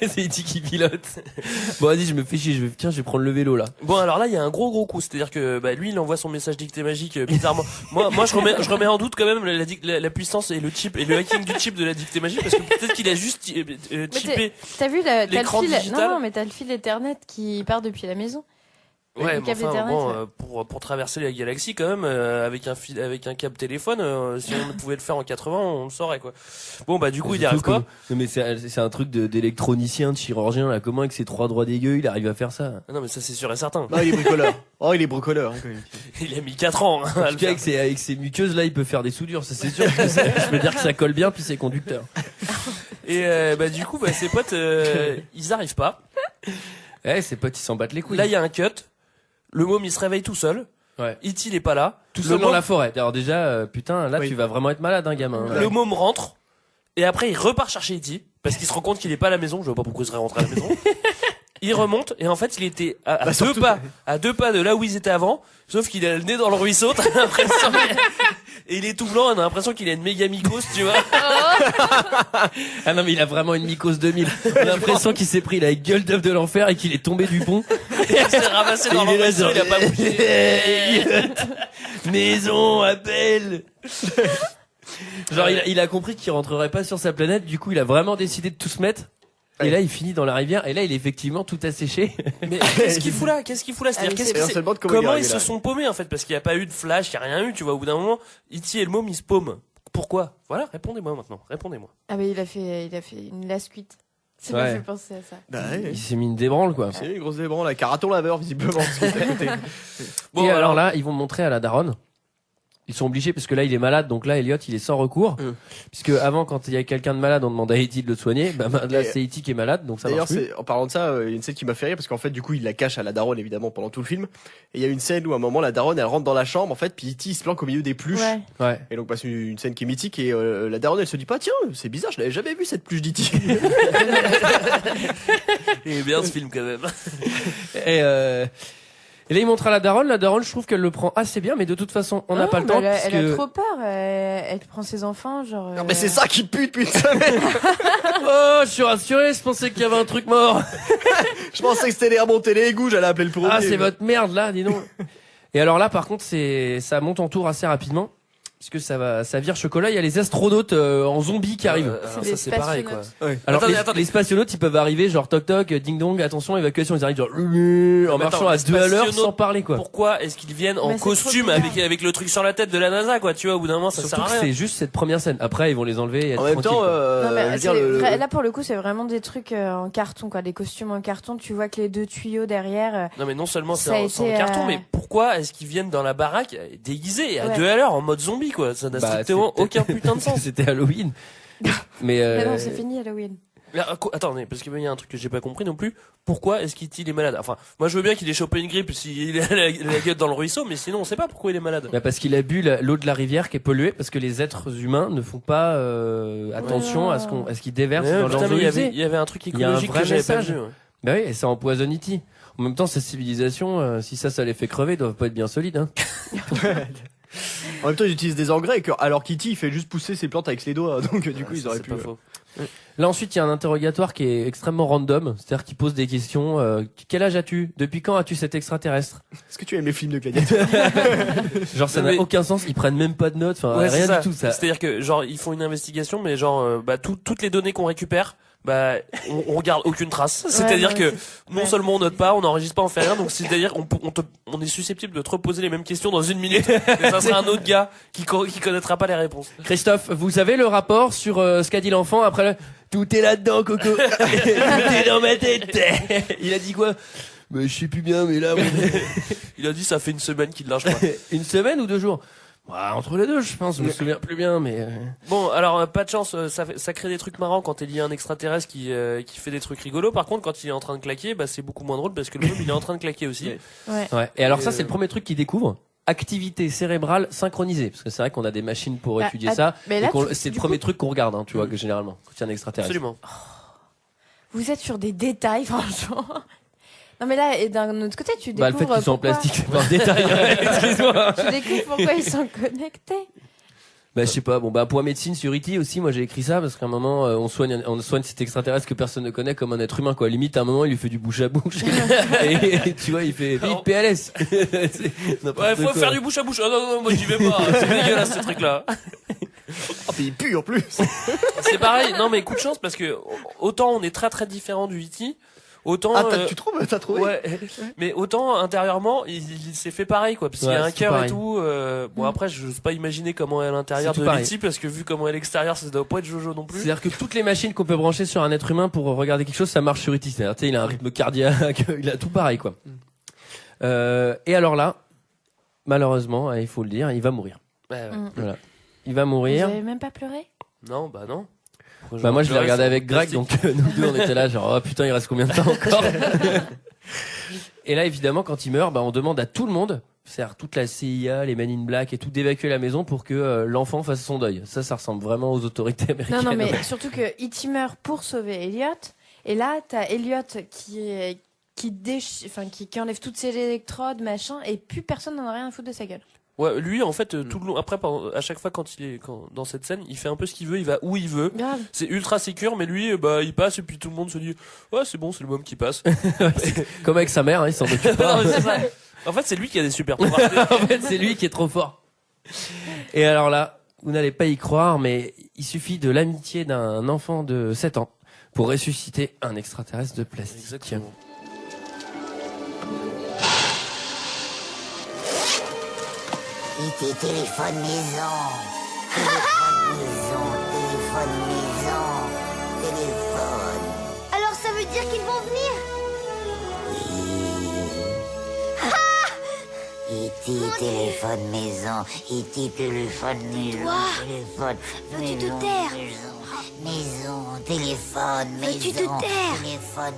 C'est E.T. qui pilote. Bon vas-y je me fais chier, je vais prendre le vélo là. Bon alors là il y a un gros coup, c'est-à-dire que lui il envoie son message dictée magique bizarrement. moi je remets en doute quand même la puissance et le chip et le hacking du chip de la dictée magique parce que peut-être qu'il a juste chippé. T'as vu t'as le l'écran fil? digital. Non mais t'as le fil Ethernet qui part depuis la maison. Ouais, le mais câble enfin, Ethernet, bon, ouais. pour traverser la galaxie quand même, avec un câble téléphone, si on pouvait le faire en 80, on le saurait quoi. Bon bah du coup il y arrive Surtout pas. que- Non, mais c'est un truc d'électronicien, de chirurgien, là. Comment avec ses 3 doigts dégueux, il arrive à faire ça? Ah non mais ça c'est sûr et certain. Non, il est bricoleur. Oh, il est bricoleur. Hein, quand même. Il a mis 4 ans. Hein, à Parce le faire. avec ses muqueuses, là, il peut faire des soudures, ça c'est sûr. Parce que je peux dire que ça colle bien, puis c'est conducteur. Et bah du coup bah ses potes ils arrivent pas. Eh, ses potes, ils s'en battent les couilles. Là il y a un cut. Le môme il se réveille tout seul. Ouais. E.T. il est pas là. Tout Le seul dans môme- la forêt. Alors déjà, putain, là, Oui. tu vas vraiment être malade, hein, gamin. Le môme rentre. Et après il repart chercher E.T. parce qu'il se rend compte qu'il est pas à la maison. Je vois pas pourquoi il serait rentré à la maison. Il remonte et en fait il était à Bah, surtout- à deux pas de là où ils étaient avant, sauf qu'il a le nez dans le ruisseau, t'as l'impression. Et il est tout blanc, on a l'impression qu'il a une méga mycose, tu vois. Ah non, mais il a vraiment une mycose 2000. On a l'impression qu'il s'est pris la gueule d'œuf de l'enfer et qu'il est tombé du pont. Et il s'est ramassé dans le Et il est là, ruisseau, genre, il a pas bougé. Maison, appel. Genre, il a compris qu'il rentrerait pas sur sa planète, du coup, il a vraiment décidé de tout se mettre. Et là, il finit dans la rivière, et là, il est effectivement tout asséché. Mais qu'est-ce qu'il fout là? Qu'est-ce qu'il fout là? C'est-à-dire, qu'est-ce Et on que se c'est? demande Comment il est ils se là. sont paumés, en fait? Parce qu'il n'y a pas eu de flash, il n'y a rien eu, tu vois. Au bout d'un moment, E.T. et le môme, ils se paument. Pourquoi? Voilà, répondez-moi maintenant. Répondez-moi. Ah bah il a fait une lascuite. Ça m'a Ouais. fait penser à ça. Bah, ouais. Il s'est mis une débranle, quoi. C'est une grosse débranle, la caraton laveur, visiblement. Parce qu'il est à côté. Bon, Et alors là, ils vont montrer à la daronne. Ils sont obligés parce que là il est malade, donc là Elliot il est sans recours. Puisque avant, quand il y a quelqu'un de malade, on demande à E.T. de le soigner. Bah là Et- c'est E.T. qui est malade, donc ça D'ailleurs, marche plus. c'est, en parlant de ça, il y a une scène qui m'a fait rire parce qu'en fait, du coup, il la cache à la daronne, évidemment, pendant tout le film. Et il y a une scène où, à un moment, la daronne, elle rentre dans la chambre, en fait, puis E.T. il se planque au milieu des pluches. Ouais. Ouais. Et donc, bah, c'est une scène qui est mythique. Et la daronne, elle se dit pas, tiens, c'est bizarre, je l'avais jamais vu cette pluche d'E.T. il est bien ce film quand même. Et là il montre à la daronne, je trouve qu'elle le prend assez bien, mais de toute façon on n'a Non, pas le mais temps. Elle a puisque- trop peur. Elle prend ses enfants, genre. Non, mais c'est ça qui pue depuis une semaine. Oh, je suis rassuré, je pensais qu'il y avait un truc mort. Je pensais que c'était les remonter les égouts, j'allais appeler le pompier. Ah, c'est votre merde là, dis donc. Et alors là, par contre, ça monte en tour assez rapidement, puisque ça vire chocolat. Il y a les astronautes en zombies qui arrivent. Alors C'est ça des c'est pareil quoi. Ouais. Alors Attendez. les spationautes, ils peuvent arriver genre toc toc, ding dong, attention, évacuation. Ils arrivent genre en Mais marchant attends, à les 2 à l'heure spationautes, sans parler quoi. Pourquoi est-ce qu'ils viennent en Mais c'est costume trop bizarre. avec le truc sur la tête de la NASA quoi, tu vois, au bout d'un moment ça Surtout sert à que rien. c'est juste cette première scène. Après, ils vont les enlever. Et être En même temps, tranquilles, quoi. Non, je mais veux dire, là pour le coup c'est vraiment des trucs en carton quoi, des costumes en carton. Tu vois que les deux tuyaux derrière. Non mais non seulement Ça a c'est en été, carton, mais pourquoi est-ce qu'ils viennent dans la baraque déguisés à Ouais. 2 à l'heure en mode zombie quoi? Ça n'a Bah, strictement c'était- aucun putain de sens. C'était Halloween. Mais Mais non, c'est fini Halloween. Attendez, parce qu'il y a un truc que j'ai pas compris non plus. Pourquoi est-ce qu'il est malade? Enfin, moi je veux bien qu'il ait chopé une grippe s'il a la gueule dans le ruisseau, mais sinon on sait pas pourquoi il est malade. Bah parce qu'il a bu l'eau de la rivière qui est polluée, parce que les êtres humains ne font pas attention à ce qu'ils déversent Ouais, dans putain, leurs mais eaux usées. il y avait un truc Il y a un écologique vrai que j'avais pas message. vu. Ouais. Bah oui, et ça empoisonne E.T. En même temps, ces civilisations, si ça les fait crever, ils doivent pas être bien solides. Hein. En même temps, ils utilisent des engrais, alors qu'E.T. il fait juste pousser ses plantes avec les doigts. Donc, du coup, Ouais, ils ça, auraient c'est pu. pas faux. Là ensuite, il y a un interrogatoire qui est extrêmement random, c'est-à-dire qu'il pose des questions. Quel âge as-tu? Depuis quand as-tu cet extraterrestre? Est-ce que tu aimes les films de gladiateurs? Genre ça Non, n'a mais- aucun sens. Ils prennent même pas de notes. Enfin Ouais, c'est rien ça. du tout. Ça. C'est-à-dire que genre ils font une investigation, mais genre toutes les données qu'on récupère, bah on regarde aucune trace. C'est-à-dire non, que c'est- non ouais. seulement on note pas, on n'enregistre pas, on fait rien. Donc c'est-à-dire on est susceptible de te reposer les mêmes questions dans une minute. Et ça sera un autre gars qui connaîtra pas les réponses. Christophe, vous avez le rapport sur ce qu'a dit l'enfant après le... Tout est là-dedans, Coco. Tout est dans ma tête. Il a dit quoi? Mais je sais plus bien, mais là, Il a dit ça fait une semaine qu'il lâche pas. une semaine ou 2 jours? Ouais, entre les deux, je pense. Je me souviens plus bien, mais. Bon, alors pas de chance, ça crée des trucs marrants quand il y a un extraterrestre qui fait des trucs rigolos. Par contre, quand il est en train de claquer, bah c'est beaucoup moins drôle parce que le môme il est en train de claquer aussi. Ouais. Ouais. Et alors ça, c'est le premier truc qu'il découvre. Activité cérébrale synchronisée, parce que c'est vrai qu'on a des machines pour Bah, étudier ça. mais et là, c'est le du premier coup- truc qu'on regarde, hein, tu vois, que généralement, quand il y a un extraterrestre. Absolument. Vous êtes sur des détails franchement. Non mais là et d'un autre côté tu Bah, découvres le fait qu'ils soient en pourquoi- plastique, c'est pas un détail. Excuse-moi. Tu découvres pourquoi ils sont connectés. Bah, je sais pas. Bon, bah, point médecine sur E.T. aussi, moi, j'ai écrit ça parce qu'à un moment, on soigne cet extraterrestre que personne ne connaît comme un être humain, quoi. Limite, à un moment, il lui fait du bouche à bouche. et tu vois, il fait vite Alors- PLS. Ouais, faut faire du bouche à bouche. Ah non, non, moi j'y vais pas. C'est dégueulasse ce truc-là. Oh, puis il pue en plus. C'est pareil. Non, mais coup de chance parce que autant on est très très différent du E.T., autant. Ah, tu trouves? T'as trouvé? Ouais. Mais autant intérieurement, il s'est fait pareil, quoi. Parce qu'il y a un cœur et tout. Bon, après, je n'ose pas imaginer comment est à l'intérieur de l'IT, parce que vu comment est l'extérieur, ça doit pas être Jojo non plus. C'est-à-dire que toutes les machines qu'on peut brancher sur un être humain pour regarder quelque chose, ça marche sur E.T. C'est-à-dire, tu sais, il a un rythme cardiaque, il a tout pareil, quoi. Et alors là, malheureusement, il faut le dire, il va mourir. Voilà. Il va mourir. Vous avez même pas pleuré? Non, bah non. Bah moi je l'ai regardé avec Greg, donc nous deux on était là genre oh putain il reste combien de temps encore. Et là évidemment quand il meurt, bah on demande à tout le monde, c'est-à-dire toute la CIA, les Men in Black et tout, d'évacuer la maison pour que l'enfant fasse son deuil. Ça ressemble vraiment aux autorités américaines. Non mais surtout que E.T. meurt pour sauver Elliot, et là t'as Elliot qui enlève toutes ses électrodes machin, et plus personne n'en a rien à foutre de sa gueule. Ouais, lui en fait tout le long, après à chaque fois quand dans cette scène, il fait un peu ce qu'il veut, il va où il veut. Grave. C'est ultra sécure, mais lui il passe et puis tout le monde se dit ouais c'est bon, c'est le môme qui passe. Comme avec sa mère, il s'en occupe pas. Non, c'est ça. En fait c'est lui qui a des super pouvoirs. En fait c'est lui qui est trop fort. Et alors là, vous n'allez pas y croire, mais il suffit de l'amitié d'un enfant de 7 ans pour ressusciter un extraterrestre de plastique. Exactement. E.T. téléphone maison. Téléphone. Alors ça veut dire qu'ils vont venir? E.T. téléphone maison. E.T. téléphone maison. Toi, Téléphone. veux-tu te taire? Maison, téléphone, maison. Veux-tu te taire? Téléphone.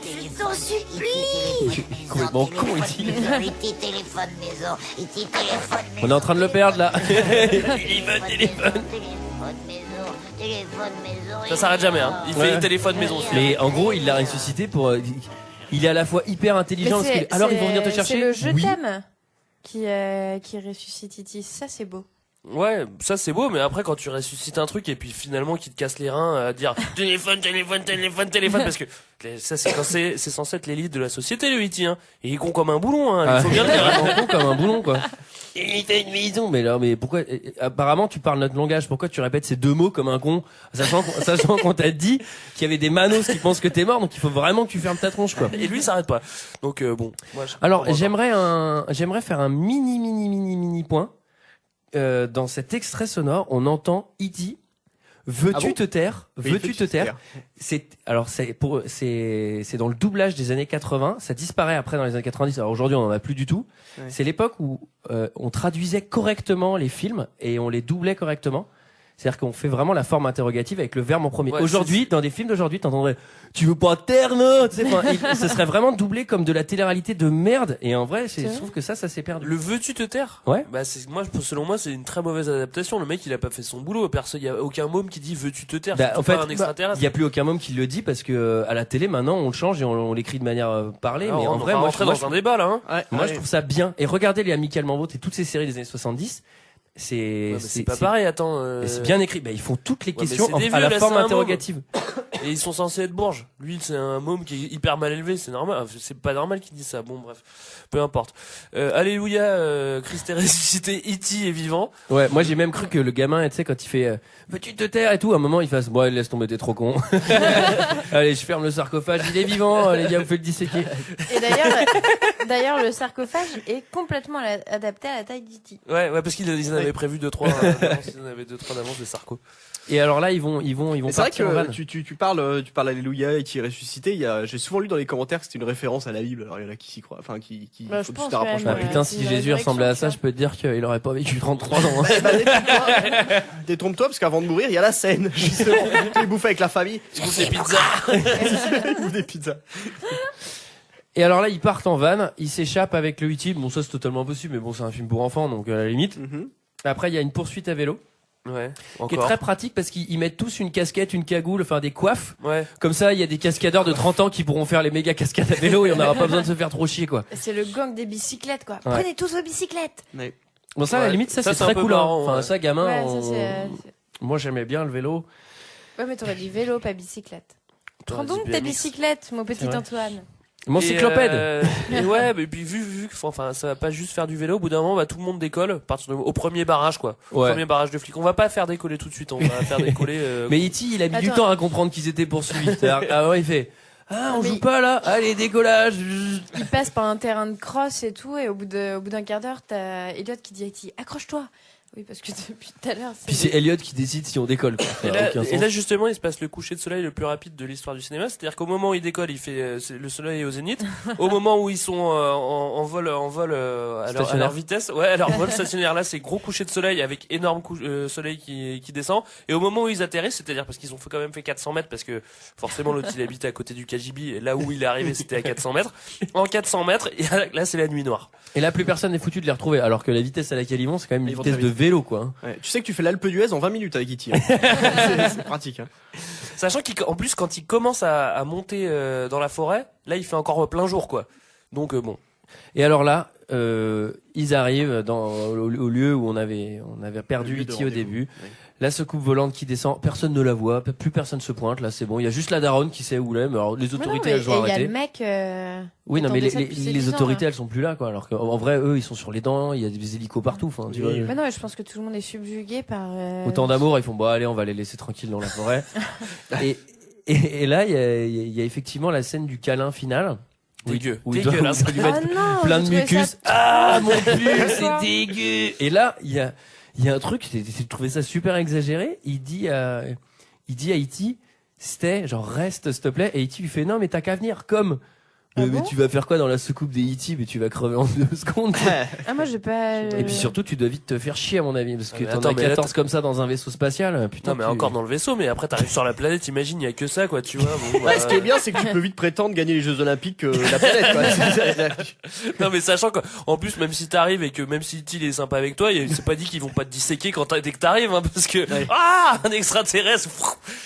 Je t'en supplie. Complètement con, E.T. E.T. téléphone maison. E.T. téléphone maison. On est en train de le perdre là. Téléphone maison. Ça s'arrête jamais hein. Il fait le téléphone maison. Mais en gros, il l'a ressuscité pour. Il est à la fois hyper intelligent. Parce que, alors ils vont venir te chercher. C'est le je Oui. t'aime qui ressuscite E.T. Ça c'est beau. Ouais, ça c'est beau, mais après quand tu ressuscites un truc et puis finalement qui te casse les reins à dire téléphone, parce que ça c'est quand c'est censé être l'élite de la société le E.T. hein. Et il est con comme un boulon hein, il faut bien le dire. Vraiment con comme un boulon quoi. Il fait une maison, mais là, mais pourquoi apparemment tu parles notre langage, pourquoi tu répètes ces deux mots comme un con, sachant qu'on t'a dit qu'il y avait des manos qui pensent que t'es mort, donc il faut vraiment que tu fermes ta tronche quoi. Et lui il s'arrête pas. Donc bon. Moi, alors j'aimerais faire un mini point. Dans cet extrait sonore, on entend E.T. Veux-tu te taire? Veux-tu te taire? C'est dans le doublage des années 80. Ça disparaît après dans les années 90. Alors aujourd'hui, on en a plus du tout. Ouais. C'est l'époque où on traduisait correctement les films et on les doublait correctement. C'est-à-dire qu'on fait vraiment la forme interrogative avec le verbe en premier. Ouais, aujourd'hui, dans des films d'aujourd'hui, t'entendrais « Tu veux pas taire, non ?» Tu sais, ce serait vraiment doublé comme de la télé-réalité de merde. Et en vrai, je trouve que ça s'est perdu. Le veux-tu te taire? Ouais. Bah, selon moi, c'est une très mauvaise adaptation. Le mec, il a pas fait son boulot. Il y a aucun môme qui dit veux-tu te taire. Bah, en fait, un extraterrestre. Il y a plus aucun môme qui le dit parce que à la télé, maintenant, on le change et on l'écrit de manière parlée. Alors, mais en vrai, moi, je un débat, là, hein. Moi, je trouve ça bien. Et regardez les Amicalement Vôtres et toutes ces séries des années 70. C'est pas pareil, attends. C'est bien écrit. Bah, ils font toutes les questions vieux, à la forme interrogative. Et ils sont censés être bourges. Lui, c'est un môme qui est hyper mal élevé. C'est normal. C'est pas normal qu'il dise ça. Bon, bref. Peu importe. Alléluia, Christ est ressuscité, E.T. est vivant. Ouais, moi j'ai même cru que le gamin, tu sais, quand il fait veux-tu te taire et tout, à un moment il fasse bon, laisse tomber, t'es trop con. Allez, je ferme le sarcophage, il est vivant, les gars, vous faites le disséquer. Et d'ailleurs, le sarcophage est complètement adapté à la taille d'E.T. Ouais, parce qu'ils en avaient prévu 2-3 ils en avaient 2-3 d'avance de sarco. Et alors là, ils vont partir. C'est vrai que tu parles Alléluia et qui est ressuscité. J'ai souvent lu dans les commentaires que c'était une référence à la Bible. Alors il y en a qui s'y croient, enfin qui bah, faut je pense putain, si Jésus ressemblait à ça, je peux te dire qu'il aurait pas vécu 33 ans. Détrompe-toi parce qu'avant de mourir, il y a la scène justement. Il bouffe avec la famille. Il bouffe des pizzas. Il bouffe des pizzas. Et alors là, ils partent en van, ils s'échappent avec le E.T. Bon, ça c'est totalement possible, mais bon, c'est un film pour enfants, donc à la limite. Après, il y a une poursuite à vélo. Ouais. Qui est très pratique parce qu'ils mettent tous une casquette, une cagoule, enfin des coiffes. Ouais. Comme ça, il y a des cascadeurs de 30 ans qui pourront faire les méga cascades à vélo et on n'aura pas besoin de se faire trop chier, quoi. C'est le gang des bicyclettes, quoi. Ouais. Prenez tous vos bicyclettes. Ouais. Bon, ça, à la limite, ça c'est très cool. Marrant, enfin, ouais. ça, gamin. Ouais, moi, j'aimais bien le vélo. Ouais, mais t'aurais dit vélo, pas bicyclette. Prends donc BMX. ta bicyclette, mon petit Antoine. Mon cyclopède. Et ouais, mais puis vu que enfin ça va pas juste faire du vélo, au bout d'un moment bah tout le monde décolle au premier barrage quoi. Au premier barrage de flics. On va pas faire décoller tout de suite, on va faire décoller Mais E.T. il a mis du temps à comprendre qu'ils étaient poursuivis. Ah ouais, il fait Ah, on Mais joue pas là. Allez, décollage. Il passe par un terrain de cross et tout, et au bout d'un quart d'heure, t'as Elliot qui dit à E.T. accroche-toi. Oui, parce que depuis tout à l'heure. Puis c'est Elliot qui décide si on décolle. Quoi. Ça a aucun Et sens. là, justement, il se passe le coucher de soleil le plus rapide de l'histoire du cinéma. C'est-à-dire qu'au moment où il décolle, il fait le soleil est au zénith. Au moment où ils sont en vol à leur vitesse, ouais, alors vol stationnaire là, c'est gros coucher de soleil avec énorme soleil qui descend. Et au moment où ils atterrissent, c'est-à-dire parce qu'ils ont quand même fait 400 mètres, parce que forcément l'autre il habitait à côté du KGB, et là où il est arrivé c'était à 400 mètres. En 400 mètres, et là c'est la nuit noire. Et là, plus personne n'est foutu de les retrouver. Alors que la vitesse à laquelle ils vont, c'est quand même une Ils vont vitesse très de vite. vélo, quoi. Ouais. Tu sais que tu fais l'Alpe d'Huez en 20 minutes avec E.T. Hein. c'est pratique. Hein. Sachant qu'en plus quand il commence à monter dans la forêt, là il fait encore plein jour quoi. Donc bon. Et alors là, ils arrivent au lieu où on avait perdu Le lieu de E.T. au rendez-vous. début. Oui. La soucoupe volante qui descend, personne ne la voit, plus personne se pointe. Là, c'est bon. Il y a juste la daronne qui sait où elle est. Mais alors, les autorités, elles ont Il y a arrêté. le mec. Oui, non, mais attendait ça depuis ses 10 les ans, autorités, là. elles sont plus là, quoi. Alors qu'en vrai, eux, ils sont sur les dents. Il y a des hélicos partout. Enfin, tu vois. Mais non, mais je pense que tout le monde est subjugué par. Autant d'amour, ils font bon, allez, on va les laisser tranquilles dans la forêt. et là, il y a effectivement la scène du câlin final. Dégueu. Où il doit lui Dégueulasse. mettre Ah non, plein j'ai de trouvé mucus. ça Ah mon trop dieu, c'est fort. dégueu. Et là, il y a un truc, j'ai trouvé ça super exagéré. Il dit à E.T., c'était genre reste s'il te plaît. Et E.T. lui fait non mais t'as qu'à venir comme. Ah Mais bon tu vas faire quoi dans la soucoupe des E.T. Mais tu vas crever en 2 secondes. Ah, moi, j'ai pas. Et puis surtout, tu dois vite te faire chier à mon avis parce que mais t'en attends, as mais là, 14 comme ça dans un vaisseau spatial. Putain, Non mais encore dans le vaisseau, mais après t'arrives sur la planète, imagine, il y a que ça quoi, tu vois. Bon, Ouais, ce qui est bien, c'est que tu peux vite prétendre gagner les Jeux Olympiques la planète. Quoi. Non mais sachant qu'en plus même si t'arrives et que même si il est sympa avec toi, c'est pas dit qu'ils vont pas te disséquer dès que t'arrives, hein, parce que un extraterrestre.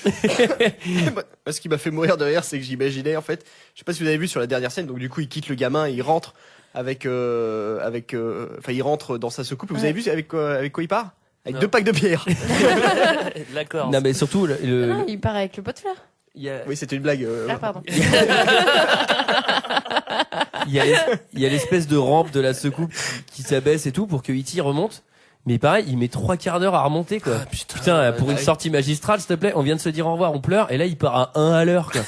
Moi, ce qui m'a fait mourir de rire, c'est que j'imaginais en fait, je sais pas si vous avez vu sur la dernière scène, donc du coup il quitte le gamin, et il rentre il rentre dans sa soucoupe. Vous avez vu avec quoi il part? Avec Non. 2 packs de bière. D'accord. Non mais surtout Non, il part avec le pot de fleurs. Oui, c'était une blague. Ah, pardon. il y a l'espèce de rampe de la soucoupe qui s'abaisse et tout pour que E.T. remonte. Mais pareil, il met 3 quarts d'heure à remonter, quoi. Ah, putain, pour une sortie magistrale, s'il te plaît, on vient de se dire au revoir, on pleure, et là, il part à 1 à l'heure, quoi.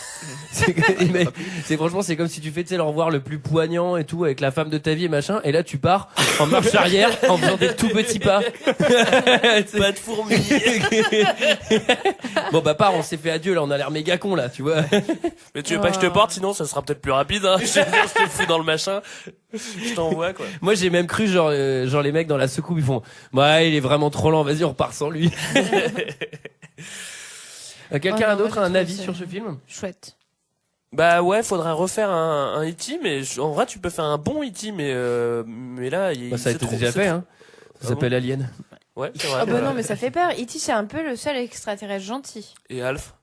Franchement, c'est comme si tu fais, tu sais, le revoir le plus poignant et tout, avec la femme de ta vie et machin, et là, tu pars en marche arrière, en faisant des tout petits pas. Pas de fourmis. Bon, bah, part, on s'est fait adieu, là, on a l'air méga con, là, tu vois. Mais tu veux pas que je te porte, sinon ça sera peut-être plus rapide, hein. Je te fous dans le machin. Je t'envoie, quoi. Moi, j'ai même cru, genre les mecs dans la soucoupe, ils font, ouais, il est vraiment trop lent, vas-y, on repart sans lui. Quelqu'un non, d'autre moi, a un j'ai avis trouvé sur ça ce film? Chouette. Bah ouais, faudrait refaire un E.T., mais en vrai tu peux faire un bon E.T., mais là Bah, ça a été déjà fait, hein. Ça s'appelle Alien. Ouais, c'est vrai. Ah bah non, mais ça fait peur. E.T., c'est un peu le seul extraterrestre gentil. Et Alf.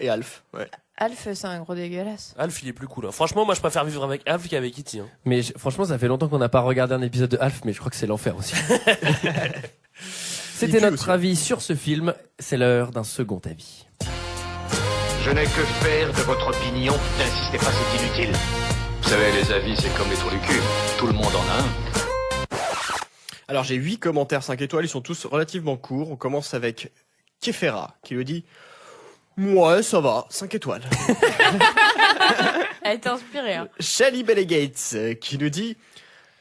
Et Alf, ouais. Alf, c'est un gros dégueulasse. Alf, il est plus cool. Hein. Franchement, moi, je préfère vivre avec Alf qu'avec E.T. Hein. Mais franchement, ça fait longtemps qu'on n'a pas regardé un épisode de Alf, mais je crois que c'est l'enfer aussi. C'était notre avis sur ce film. C'est l'heure d'un second avis. Je n'ai que faire de votre opinion. N'insistez pas, c'est inutile. Vous savez, les avis, c'est comme les trous du cul. Tout le monde en a un. Alors j'ai 8 commentaires 5 étoiles, ils sont tous relativement courts. On commence avec Kefera qui le dit ouais, ça va, 5 étoiles. Elle était inspirée, hein. Shelly Bellegates qui nous dit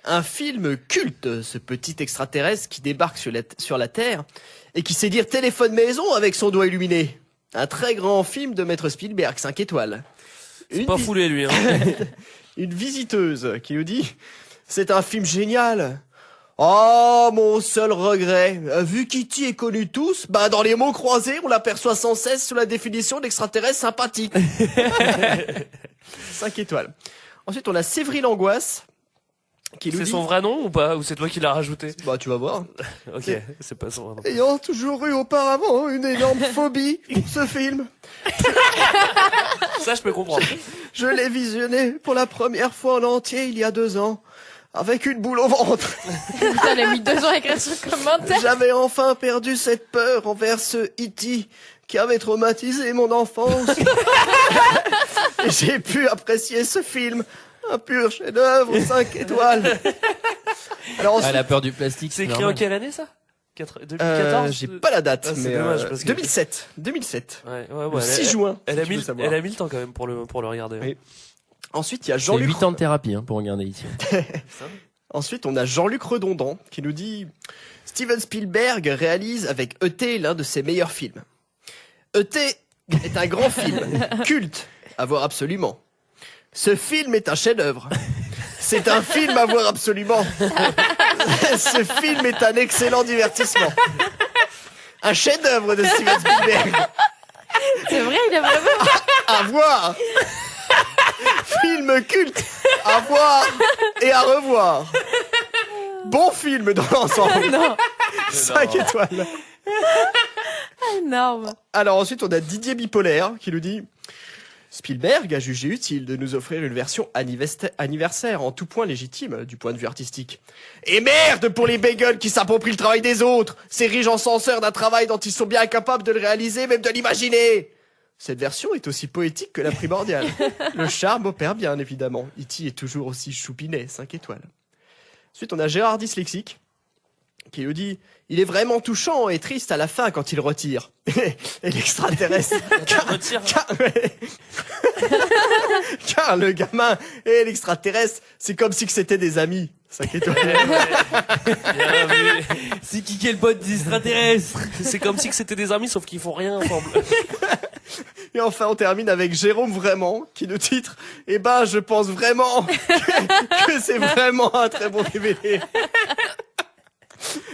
un film culte, ce petit extraterrestre qui débarque sur la Terre et qui sait dire téléphone maison avec son doigt illuminé. Un très grand film de Maître Spielberg, 5 étoiles. C'est pas foulé, lui. Hein. Une visiteuse qui nous dit c'est un film génial. Oh, mon seul regret, vu qu'E.T. est connu tous, bah dans les mots croisés, on l'aperçoit sans cesse sous la définition d'extraterrestre sympathique. 5 étoiles. Ensuite, on a Séverine Angoisse qui nous C'est dit... son vrai nom ou pas? Ou c'est toi qui l'as rajouté? Bah, tu vas voir. Ok, c'est pas son vrai nom. Ayant toujours eu auparavant une énorme phobie pour ce film, Ça, je peux comprendre. je l'ai visionné pour la première fois en entier il y a 2 ans. Avec une boule au ventre. Putain, elle a mis 2 ans à écrire ce commentaire. J'avais enfin perdu cette peur envers ce E.T. qui avait traumatisé mon enfance. Et j'ai pu apprécier ce film. Un pur chef-d'œuvre, 5 étoiles. Alors ensuite, Ah, la peur du plastique. C'est écrit normal. en quelle année, ça? 2014. J'ai pas la date, mais dommage, parce que... 2007. Ouais, 6 juin. Elle a mis le temps quand même pour le regarder. Oui. Ensuite, il y a C'est Jean-Luc. 8 ans de thérapie pour regarder ici. Ensuite, on a Jean-Luc Redondant qui nous dit Steven Spielberg réalise avec E.T. l'un de ses meilleurs films. E.T. est un grand film, culte, à voir absolument. Ce film est un chef-d'œuvre. C'est un film à voir absolument. Ce film est un excellent divertissement. Un chef-d'œuvre de Steven Spielberg. C'est vrai, il a vraiment... À voir. Film culte, à voir et à revoir. Bon film dans l'ensemble. Non. 5 étoiles. Énorme. Alors ensuite, on a Didier Bipolaire qui nous dit Spielberg a jugé utile de nous offrir une version anniversaire en tout point légitime du point de vue artistique. Et merde pour les bagels qui s'approprient le travail des autres, s'érigent censeurs d'un travail dont ils sont bien incapables de le réaliser, même de l'imaginer. Cette version est aussi poétique que la primordiale. Le charme opère bien, évidemment. E.T. est toujours aussi choupinet, 5 étoiles. Ensuite, on a Gérard Dyslexique qui nous dit il est vraiment touchant et triste à la fin quand il retire. Et l'extraterrestre... car le gamin et l'extraterrestre, c'est comme si que c'était des amis. 5 étoiles. C'est qui est le pote d'extraterrestre? C'est comme si que c'était des amis, sauf qu'ils font rien ensemble. Et enfin, on termine avec Jérôme Vraiment, qui nous titre « Eh ben, je pense vraiment que c'est vraiment un très bon DVD. »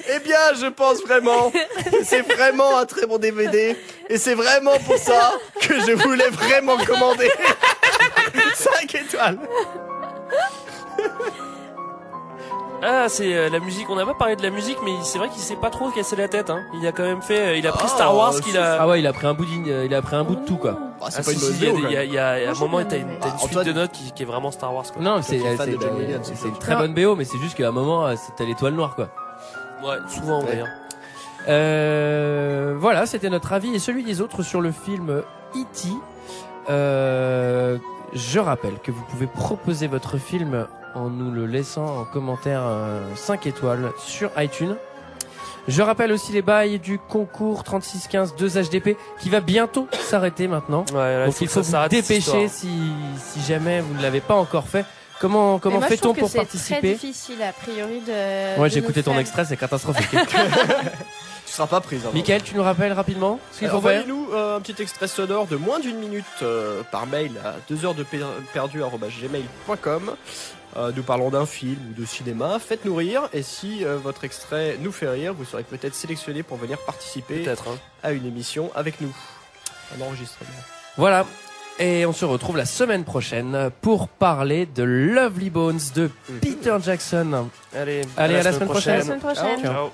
Eh bien, je pense vraiment que c'est vraiment un très bon DVD. Et c'est vraiment pour ça que je voulais vraiment le commander. 5 étoiles. Ah, c'est la musique. On n'a pas parlé de la musique, mais c'est vrai qu'il s'est pas trop cassé la tête. Hein. Il a quand même fait. Il a pris Star Wars. Ah ouais, il a pris un bout de tout quoi. Ah, c'est pas une bonne vidéo. Il y a un moment, t'as une suite de notes qui est vraiment Star Wars. Quoi. Non, c'est une très bonne BO, mais c'est juste qu'à un moment, c'était l'étoile noire quoi. Ouais, souvent d'ailleurs. Voilà, c'était notre avis et celui des autres sur le film E.T. Je rappelle que vous pouvez proposer votre film en nous le laissant en commentaire 5 étoiles sur iTunes. Je rappelle aussi les bails du concours 3615 2HDP qui va bientôt s'arrêter maintenant. Ouais, là, donc il faut vous dépêcher si jamais vous ne l'avez pas encore fait. Comment fait-on pour participer? C'est très difficile a priori de. Ouais, j'ai écouté ton extrait, c'est catastrophique. Tu seras pas prise. Mickaël, tu nous rappelles rapidement ce qu'il faut faire? Envoyez-nous un petit extrait sonore de moins d'une minute par mail à 2heurdesperdu@gmail.com. Nous parlons d'un film ou de cinéma. Faites-nous rire et si votre extrait nous fait rire, vous serez peut-être sélectionné pour venir participer à une émission avec nous. Un enregistrement. Voilà. Et on se retrouve la semaine prochaine pour parler de Lovely Bones de Peter Jackson. Allez, à la semaine prochaine. À la semaine prochaine. Ciao. Ciao.